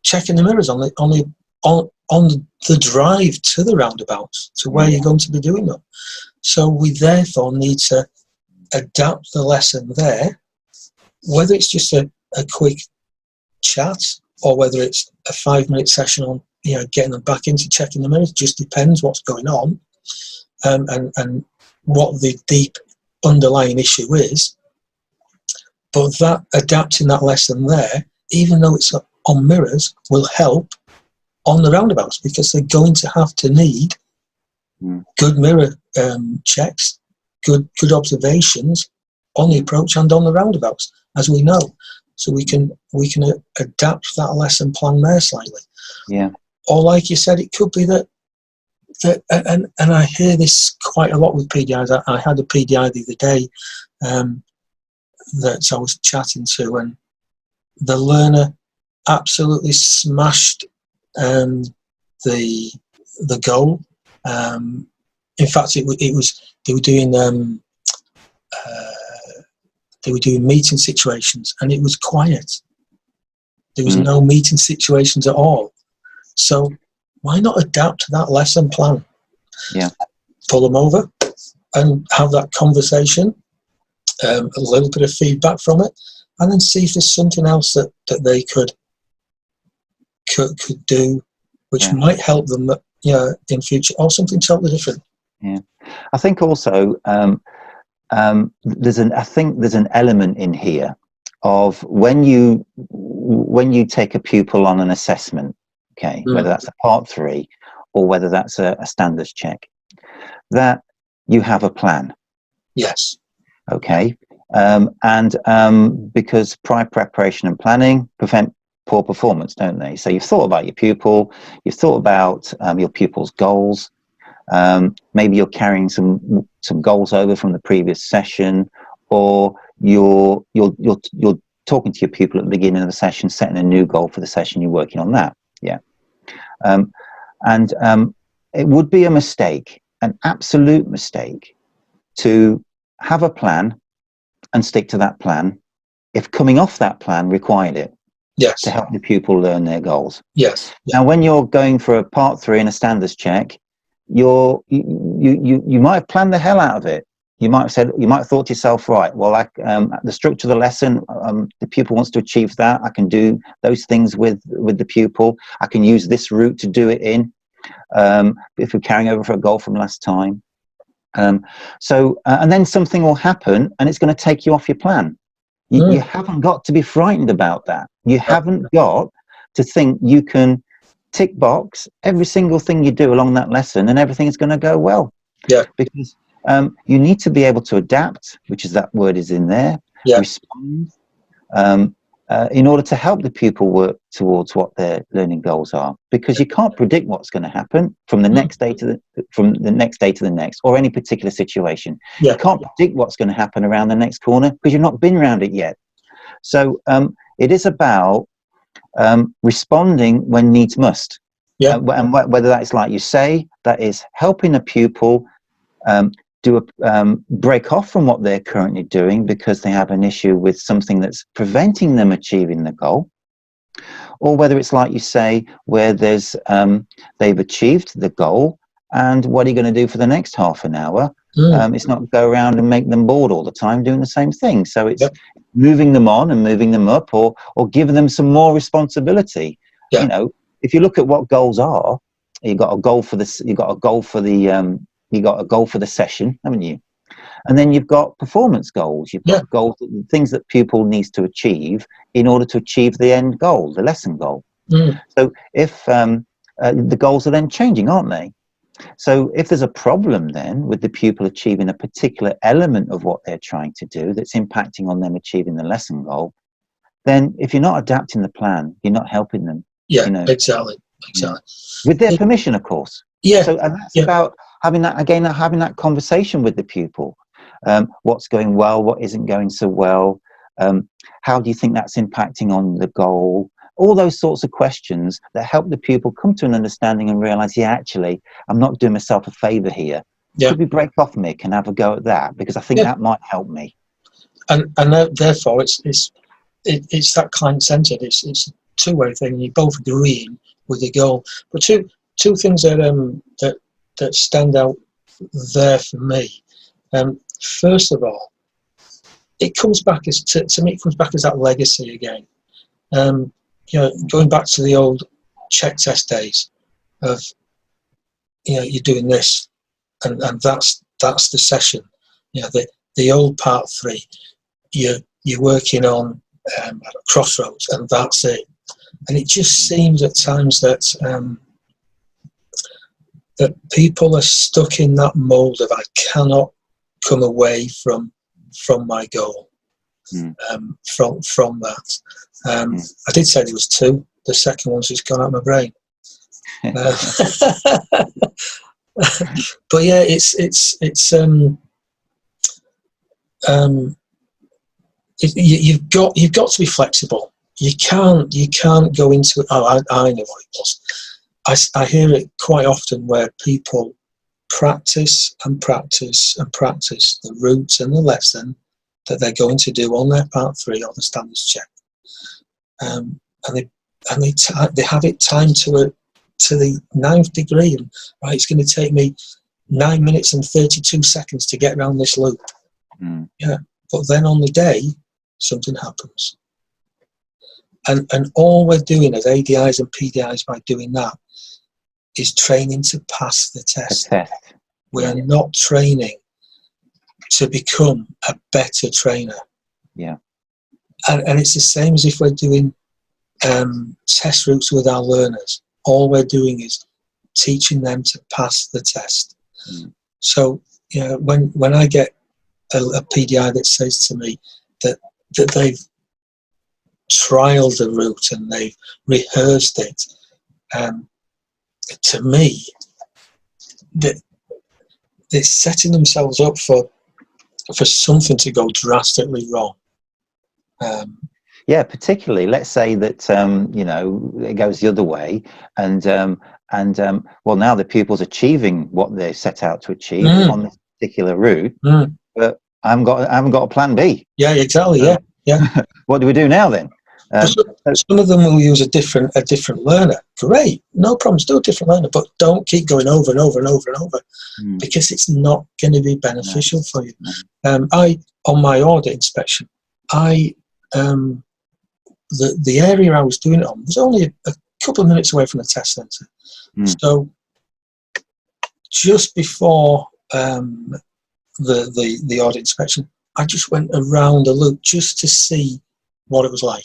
checking the mirrors on the drive to the roundabouts, to where you're going to be doing them. So we therefore need to adapt the lesson there, whether it's just a quick chat or whether it's a 5-minute session on getting them back into checking the mirrors. Just depends what's going on and what the deep underlying issue is. But that adapting that lesson there, even though it's on mirrors, will help on the roundabouts, because they're going to have to need good mirror checks, good observations on the approach and on the roundabouts, as we know. So we can adapt that lesson plan there slightly. Or like you said, it could be that and I hear this quite a lot with PDIs. I had a PDI the other day that I was chatting to, and the learner absolutely smashed the goal. In fact, it was they were doing meeting situations, and it was quiet. There was no meeting situations at all. So why not adapt that lesson plan? Pull them over and have that conversation, a little bit of feedback from it, and then see if there's something else that they could do, which might help them in future, or something totally different. I think also there's an element in here of when you take a pupil on an assessment, whether that's a part 3 or whether that's a standards check, that you have a plan. Yes. And because prior preparation and planning poor performance, don't they? So you've thought about your pupil, you've thought about your pupil's goals. Maybe you're carrying some goals over from the previous session, or you're talking to your pupil at the beginning of the session, setting a new goal for the session. You're working on that. Yeah. And it would be a mistake, an absolute mistake, to have a plan and stick to that plan if coming off that plan required it. Yes. To help the pupil learn their goals. Yes. Now, when you're going for a part 3 and a standards check, you might have planned the hell out of it. You might have thought to yourself, right, well, the structure of the lesson, the pupil wants to achieve that. I can do those things with the pupil. I can use this route to do it in. If we're carrying over for a goal from last time. And then something will happen and it's going to take you off your plan. You haven't got to be frightened about that. You haven't got to think you can tick box every single thing you do along that lesson and everything is going to go well. Yeah. Because you need to be able to adapt, which is that word is in there, respond, in order to help the pupil work towards what their learning goals are. Because you can't predict what's going to happen from the next day to the next, or any particular situation. You can't predict what's going to happen around the next corner because you've not been around it yet. So it is about responding when needs must. And whether that's like you say, that is helping a pupil break off from what they're currently doing because they have an issue with something that's preventing them achieving the goal, or whether it's like you say, where there's they've achieved the goal, and what are you going to do for the next half an hour? It's not go around and make them bored all the time doing the same thing. So it's moving them on and moving them up, or giving them some more responsibility. You know, if you look at what goals are, you've got a goal for this, you've got a goal for the session, haven't you? And then you've got performance goals. You've got goals, things that pupil needs to achieve in order to achieve the end goal, the lesson goal. So if the goals are then changing, aren't they? So if there's a problem then with the pupil achieving a particular element of what they're trying to do that's impacting on them achieving the lesson goal, then if you're not adapting the plan, you're not helping them. Exactly. With their permission, of course. So and that's about having that conversation with the pupil. What's going well, what isn't going so well, how do you think that's impacting on the goal? All those sorts of questions that help the pupil come to an understanding and realise, actually, I'm not doing myself a favour here. Could we break off, Mick, and have a go at that? Because I think that might help me. And therefore, it's that client-centred. It's a two-way thing. You're both agreeing with the goal. But two things that stand out there for me. First of all, it comes back to me. It comes back as that legacy again. Going back to the old check test days of, you're doing this, and that's the session. The old part 3, you're working on crossroads, and that's it. And it just seems at times that that people are stuck in that mold of I cannot come away from my goal. From that. I did say there was 2. The second one's just gone out of my brain. But yeah, you've got to be flexible. You can't go into it. Oh, I know what it was. I hear it quite often where people practice and practice and practice the routes and the lesson that they're going to do on their part 3 or the standards check, and they have it timed to the 9th degree, and right, it's going to take me 9 minutes and 32 seconds to get around this loop. But then on the day something happens, and all we're doing as ADIs and PDIs by doing that is training to pass the test. We are not training to become a better trainer. And it's the same as if we're doing test routes with our learners. All we're doing is teaching them to pass the test. So when I get a PDI that says to me that trialled the route and they've rehearsed it, to me, they're setting themselves up for something to go drastically wrong. Yeah, particularly, let's say that you know, it goes the other way, and well, now the pupil's achieving what they set out to achieve on this particular route, but I haven't got a plan B. Yeah, exactly. Yeah. What do we do now then? Some of them will use a different learner. Great, no problems. Do a different learner, but don't keep going over and over and over and over, because it's not going to be beneficial for you. On my audit inspection, the area I was doing it on was only a couple of minutes away from the test centre. So just before the audit inspection, I just went around the loop just to see what it was like.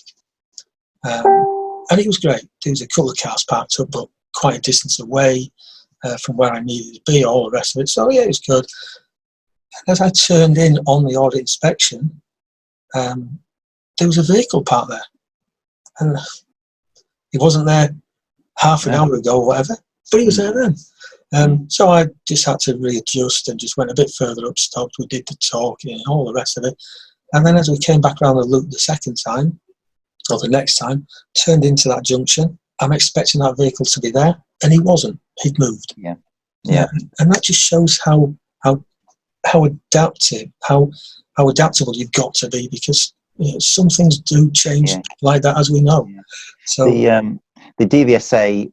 And it was great. There was a couple of cars parked up, but quite a distance away from where I needed to be, all the rest of it. So yeah, it was good. And as I turned in on the audit inspection, there was a vehicle parked there. And he wasn't there half an hour ago or whatever, but he was there then. So I just had to readjust and just went a bit further up, stopped, we did the talking and all the rest of it. And then as we came back around the loop the second time, or the next time, turned into that junction, I'm expecting that vehicle to be there, and he wasn't. He'd moved. Yeah. And that just shows how adaptable you've got to be, because some things do change like that, as we know. So the DVSA,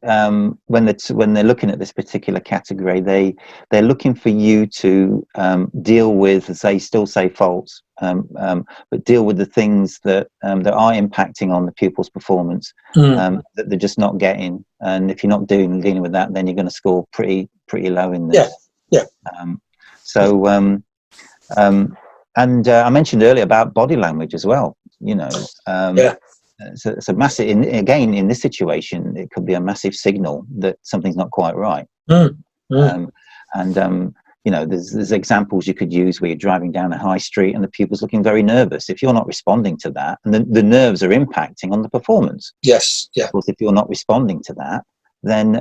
when they're looking at this particular category, they're looking for you to deal with, as they still say, faults, but deal with the things that are impacting on the pupil's performance, that they're just not getting. And if you're not dealing with that, then you're going to score pretty low in this. And I mentioned earlier about body language as well. You know, it's a massive. Again, in this situation, it could be a massive signal that something's not quite right. You know, there's examples you could use where you're driving down a high street and the pupil's looking very nervous. If you're not responding to that, and the nerves are impacting on the performance. Yes. Yeah. Of course, if you're not responding to that, then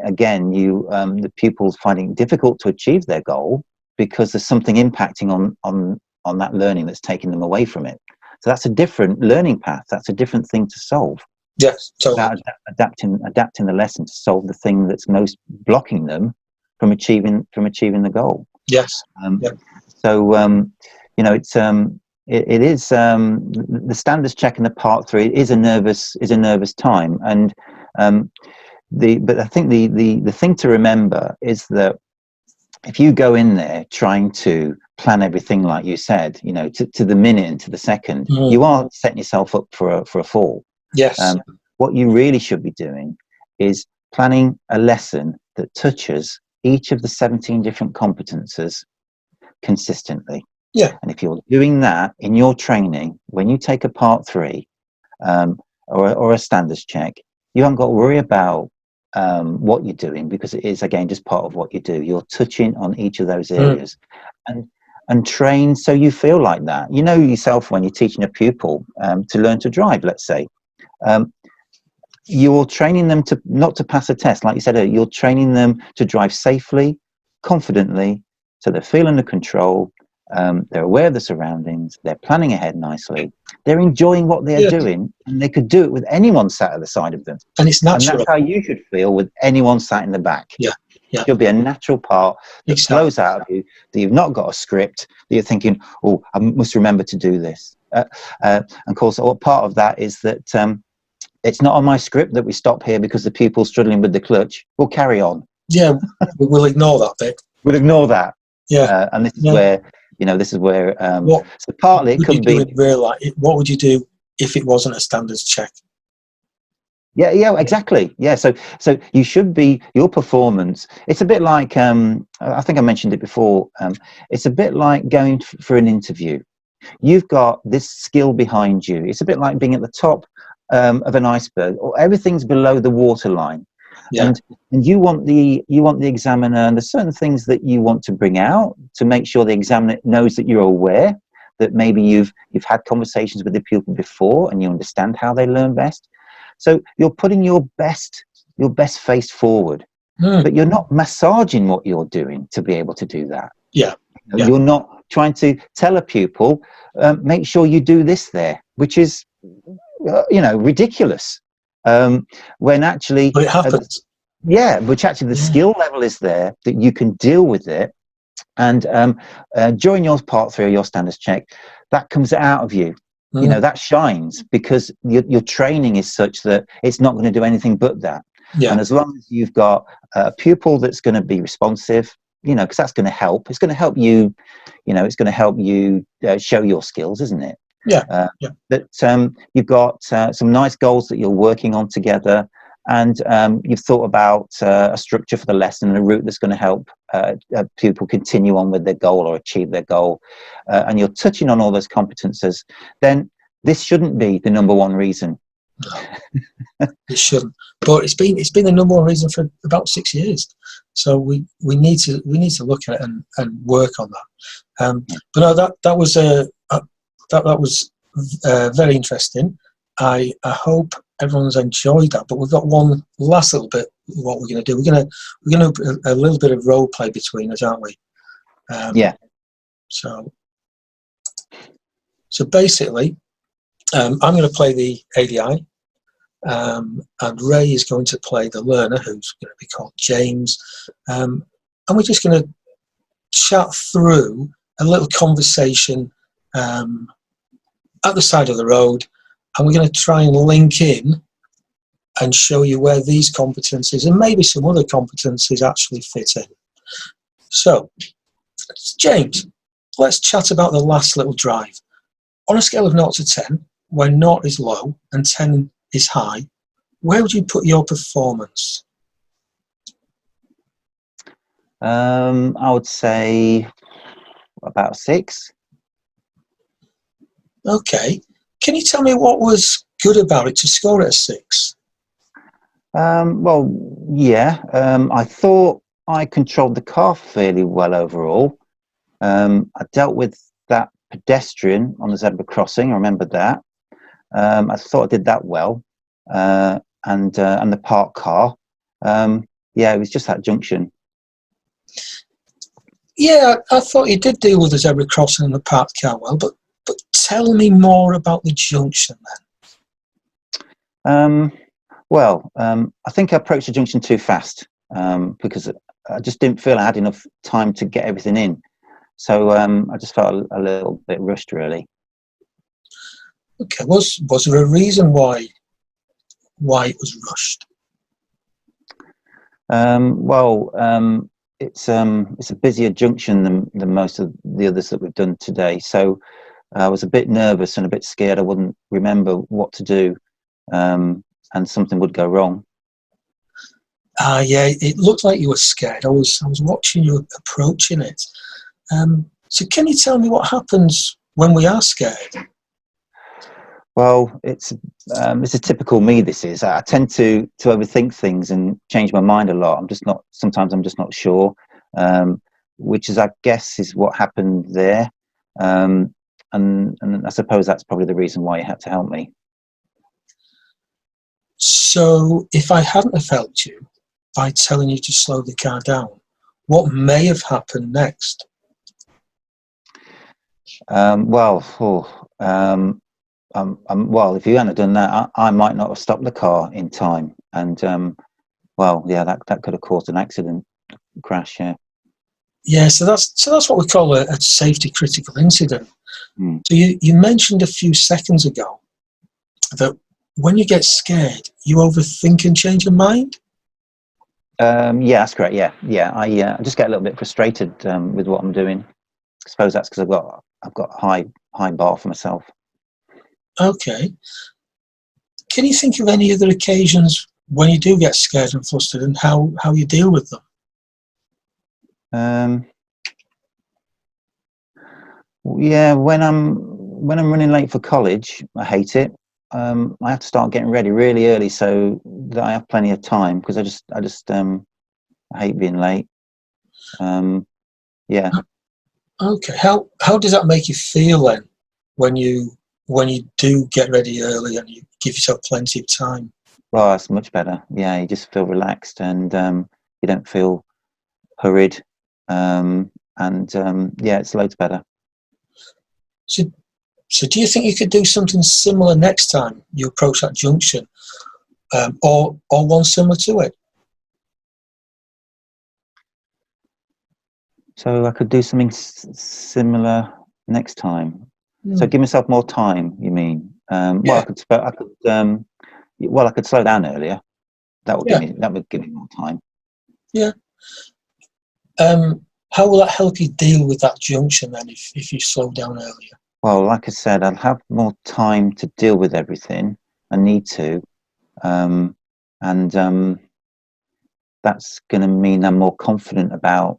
again, the pupil's finding it difficult to achieve their goal, because there's something impacting on that learning that's taking them away from it. So that's a different learning path. That's a different thing to solve. Yes, totally. Adapting the lesson to solve the thing that's most blocking them from achieving the goal. Yes. So you know, it is the standards check in the part 3 is a nervous time, and but I think the thing to remember is that if you go in there trying to plan everything like you said, you know, to the minute and to the second, you are setting yourself up for a fall. Yes. What you really should be doing is planning a lesson that touches each of the 17 different competences consistently. Yeah. And if you're doing that in your training, when you take a part 3 or a standards check, you haven't got to worry about what you're doing, because it is, again, just part of what you do. You're touching on each of those areas, and train so you feel like that. You know yourself, when you're teaching a pupil to learn to drive, let's say, you're training them to not to pass a test, like you said, you're training them to drive safely, confidently, so they're feeling the control, they're aware of the surroundings, they're planning ahead nicely, they're enjoying what they're doing, and they could do it with anyone sat at the side of them. And it's natural. And that's how you should feel with anyone sat in the back. It should be a natural part that flows out of you, that you've not got a script, that you're thinking, oh, I must remember to do this. And of course, part of that is that it's not on my script that we stop here because the pupil's struggling with the clutch. We'll carry on. Yeah, we'll ignore that bit. We'll ignore that. Yeah. And this is where, you know, so partly it could be. What would you do if it wasn't a standards check? Yeah, exactly. Yeah, so you should be, your performance, it's a bit like, I think I mentioned it before, it's a bit like going for an interview. You've got this skill behind you. It's a bit like being at the top of an iceberg, or everything's below the waterline. And you want the examiner, and there's certain things that you want to bring out to make sure the examiner knows that you're aware, that maybe you've had conversations with the pupil before and you understand how they learn best. So you're putting your best face forward, but you're not massaging what you're doing to be able to do that. Yeah. You're not trying to tell a pupil, make sure you do this there, which is, ridiculous. When actually, But it happens. which actually the skill level is there that you can deal with it. And during your part 3 of your standards check, that comes out of you. That shines because your training is such that it's not going to do anything but that. And as long as you've got a pupil that's going to be responsive, because that's going to help. It's going to help you, it's going to help you show your skills, isn't it? That you've got some nice goals that you're working on together, and you've thought about a structure for the lesson and a route that's going to help a pupil continue on with their goal or achieve their goal, and you're touching on all those competences, then this shouldn't be the number one reason. No, it shouldn't. But it's been the number one reason for about 6 years. So we need to look at it and work on that. But no, that was very interesting. I hope everyone's enjoyed that. But we've got one last little bit. What we're going to do? We're going to a little bit of role play between us, aren't we? So basically, I'm going to play the ADI. And Ray is going to play the learner, who's going to be called James, and we're just going to chat through a little conversation at the side of the road, and we're going to try and link in and show you where these competencies and maybe some other competencies actually fit in. So, James, let's chat about the last little drive. On a scale of 0 to 10, where 0 is low and 10 is high, where would you put your performance? I would say about 6. Okay. Can you tell me what was good about it to score it a 6? I thought I controlled the car fairly well overall. I dealt with that pedestrian on the zebra crossing. I remember that. I thought I did that well, and the parked car. It was just that junction. Yeah, I thought you did deal with the zebra crossing and the parked car well, but tell me more about the junction then. I think I approached the junction too fast because I just didn't feel I had enough time to get everything in. So I just felt a little bit rushed, really. Okay, was there a reason why it was rushed? It's a busier junction than most of the others that we've done today. So I was a bit nervous and a bit scared I wouldn't remember what to do, and something would go wrong. It looked like you were scared. I was watching you approaching it. So can you tell me what happens when we are scared? Well, it's a typical me. This is. I tend to overthink things and change my mind a lot. Sometimes I'm just not sure, which is, I guess, is what happened there. And I suppose that's probably the reason why you had to help me. So if I hadn't have helped you by telling you to slow the car down, what may have happened next? If you hadn't done that, I might not have stopped the car in time, and that could have caused an accident, crash. Yeah, so that's what we call a safety critical incident. So you mentioned a few seconds ago that when you get scared, you overthink and change your mind. That's correct. I just get a little bit frustrated with what I'm doing. I suppose that's because I've got a high bar for myself. Okay. Can you think of any other occasions when you do get scared and flustered, and how you deal with them? When I'm running late for college, I hate it. I have to start getting ready really early so that I have plenty of time, because I hate being late. Okay. How does that make you feel then when you do get ready early and you give yourself plenty of time? Well, it's much better. Yeah, you just feel relaxed, and you don't feel hurried. Yeah, it's loads better. So, so do you think you could do something similar next time you approach that junction, or one similar to it? So I could do something similar next time. So Hmm. give myself more time. You mean? Well, Yeah, I could slow down earlier. yeah, That would give me more time. yeah. How will that help you deal with that junction then if you slow down earlier? Well, like I said, I'll have more time to deal with everything I need to, um, and that's going to mean I'm more confident about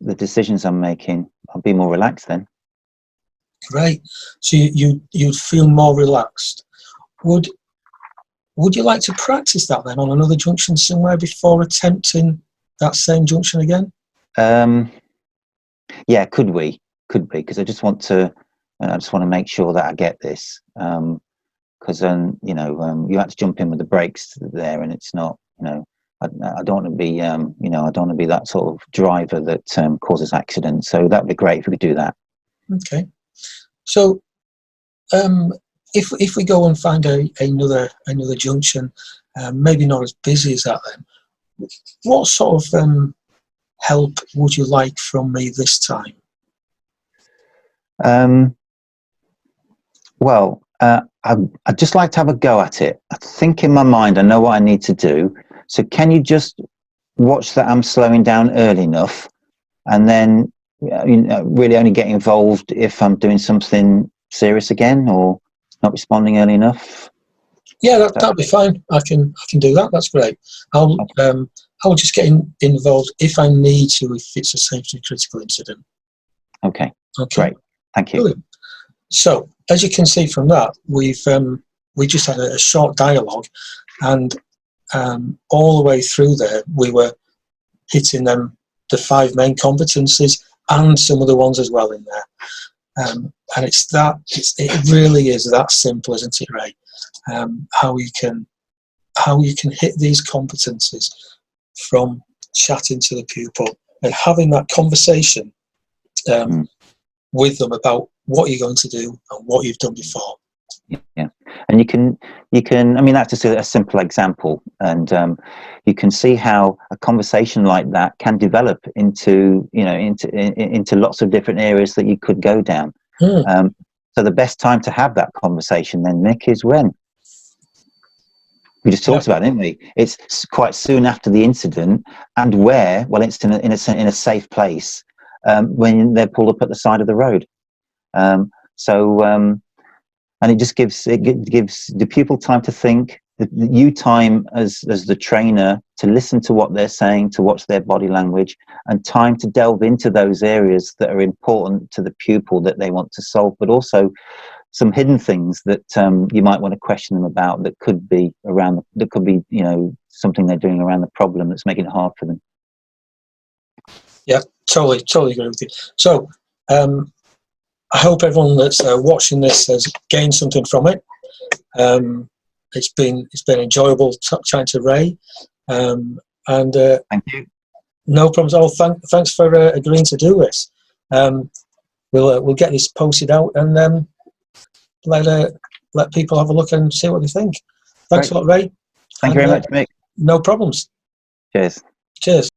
the decisions I'm making. I'll be more relaxed then. Great. So you'd feel more relaxed. Would Would you like to practice that then on another junction somewhere before attempting that same junction again? Um, yeah, could we? Could we? Because I just want to make sure that I get this. Because then, you had to jump in with the brakes there, and it's not, I don't want to be, I don't want to be that sort of driver that causes accidents. So that'd be great if we could do that. Okay. So um, if we go and find another junction, maybe not as busy as that, then what sort of help would you like from me this time? Um, I'd just like to have a go at it. I think in my mind, I know what I need to do. So can you just watch that I'm slowing down early enough, and then really only get involved if I'm doing something serious again or not responding early enough? Yeah, that'll be fine. I can do that. That's great. I'll just get involved if I need to, if it's a safety critical incident. Okay, Okay, great. Thank you. brilliant. So as you can see from that, we just had a short dialogue, and all the way through there we were hitting the 5 main competencies and some of the ones as well in there. And it really is that simple, isn't it, Ray? How you can hit these competencies from chatting to the pupil and having that conversation Mm. with them about what you're going to do and what you've done before. Yeah, and I mean, that's just a simple example, and you can see how a conversation like that can develop into lots of different areas that you could go down. Hmm. So the best time to have that conversation then, Nick, is when we just Yeah. talked about it, didn't we? It's quite soon after the incident, and where? Well, it's in a safe place, when they're pulled up at the side of the road. Um, so. And it just gives the pupil time to think, you time as the trainer to listen to what they're saying, to watch their body language, and time to delve into those areas that are important to the pupil that they want to solve, but also some hidden things that you might want to question them about, that could be something they're doing around the problem that's making it hard for them. Yeah, totally agree with you. So I hope everyone that's watching this has gained something from it. It's been enjoyable chatting to Ray, and Thank you. no problems at all. Thanks for agreeing to do this. We'll get this posted out and let people have a look and see what they think. Thanks Great. a lot, Ray. Thank you very much, Mick. No problems. Cheers. Cheers.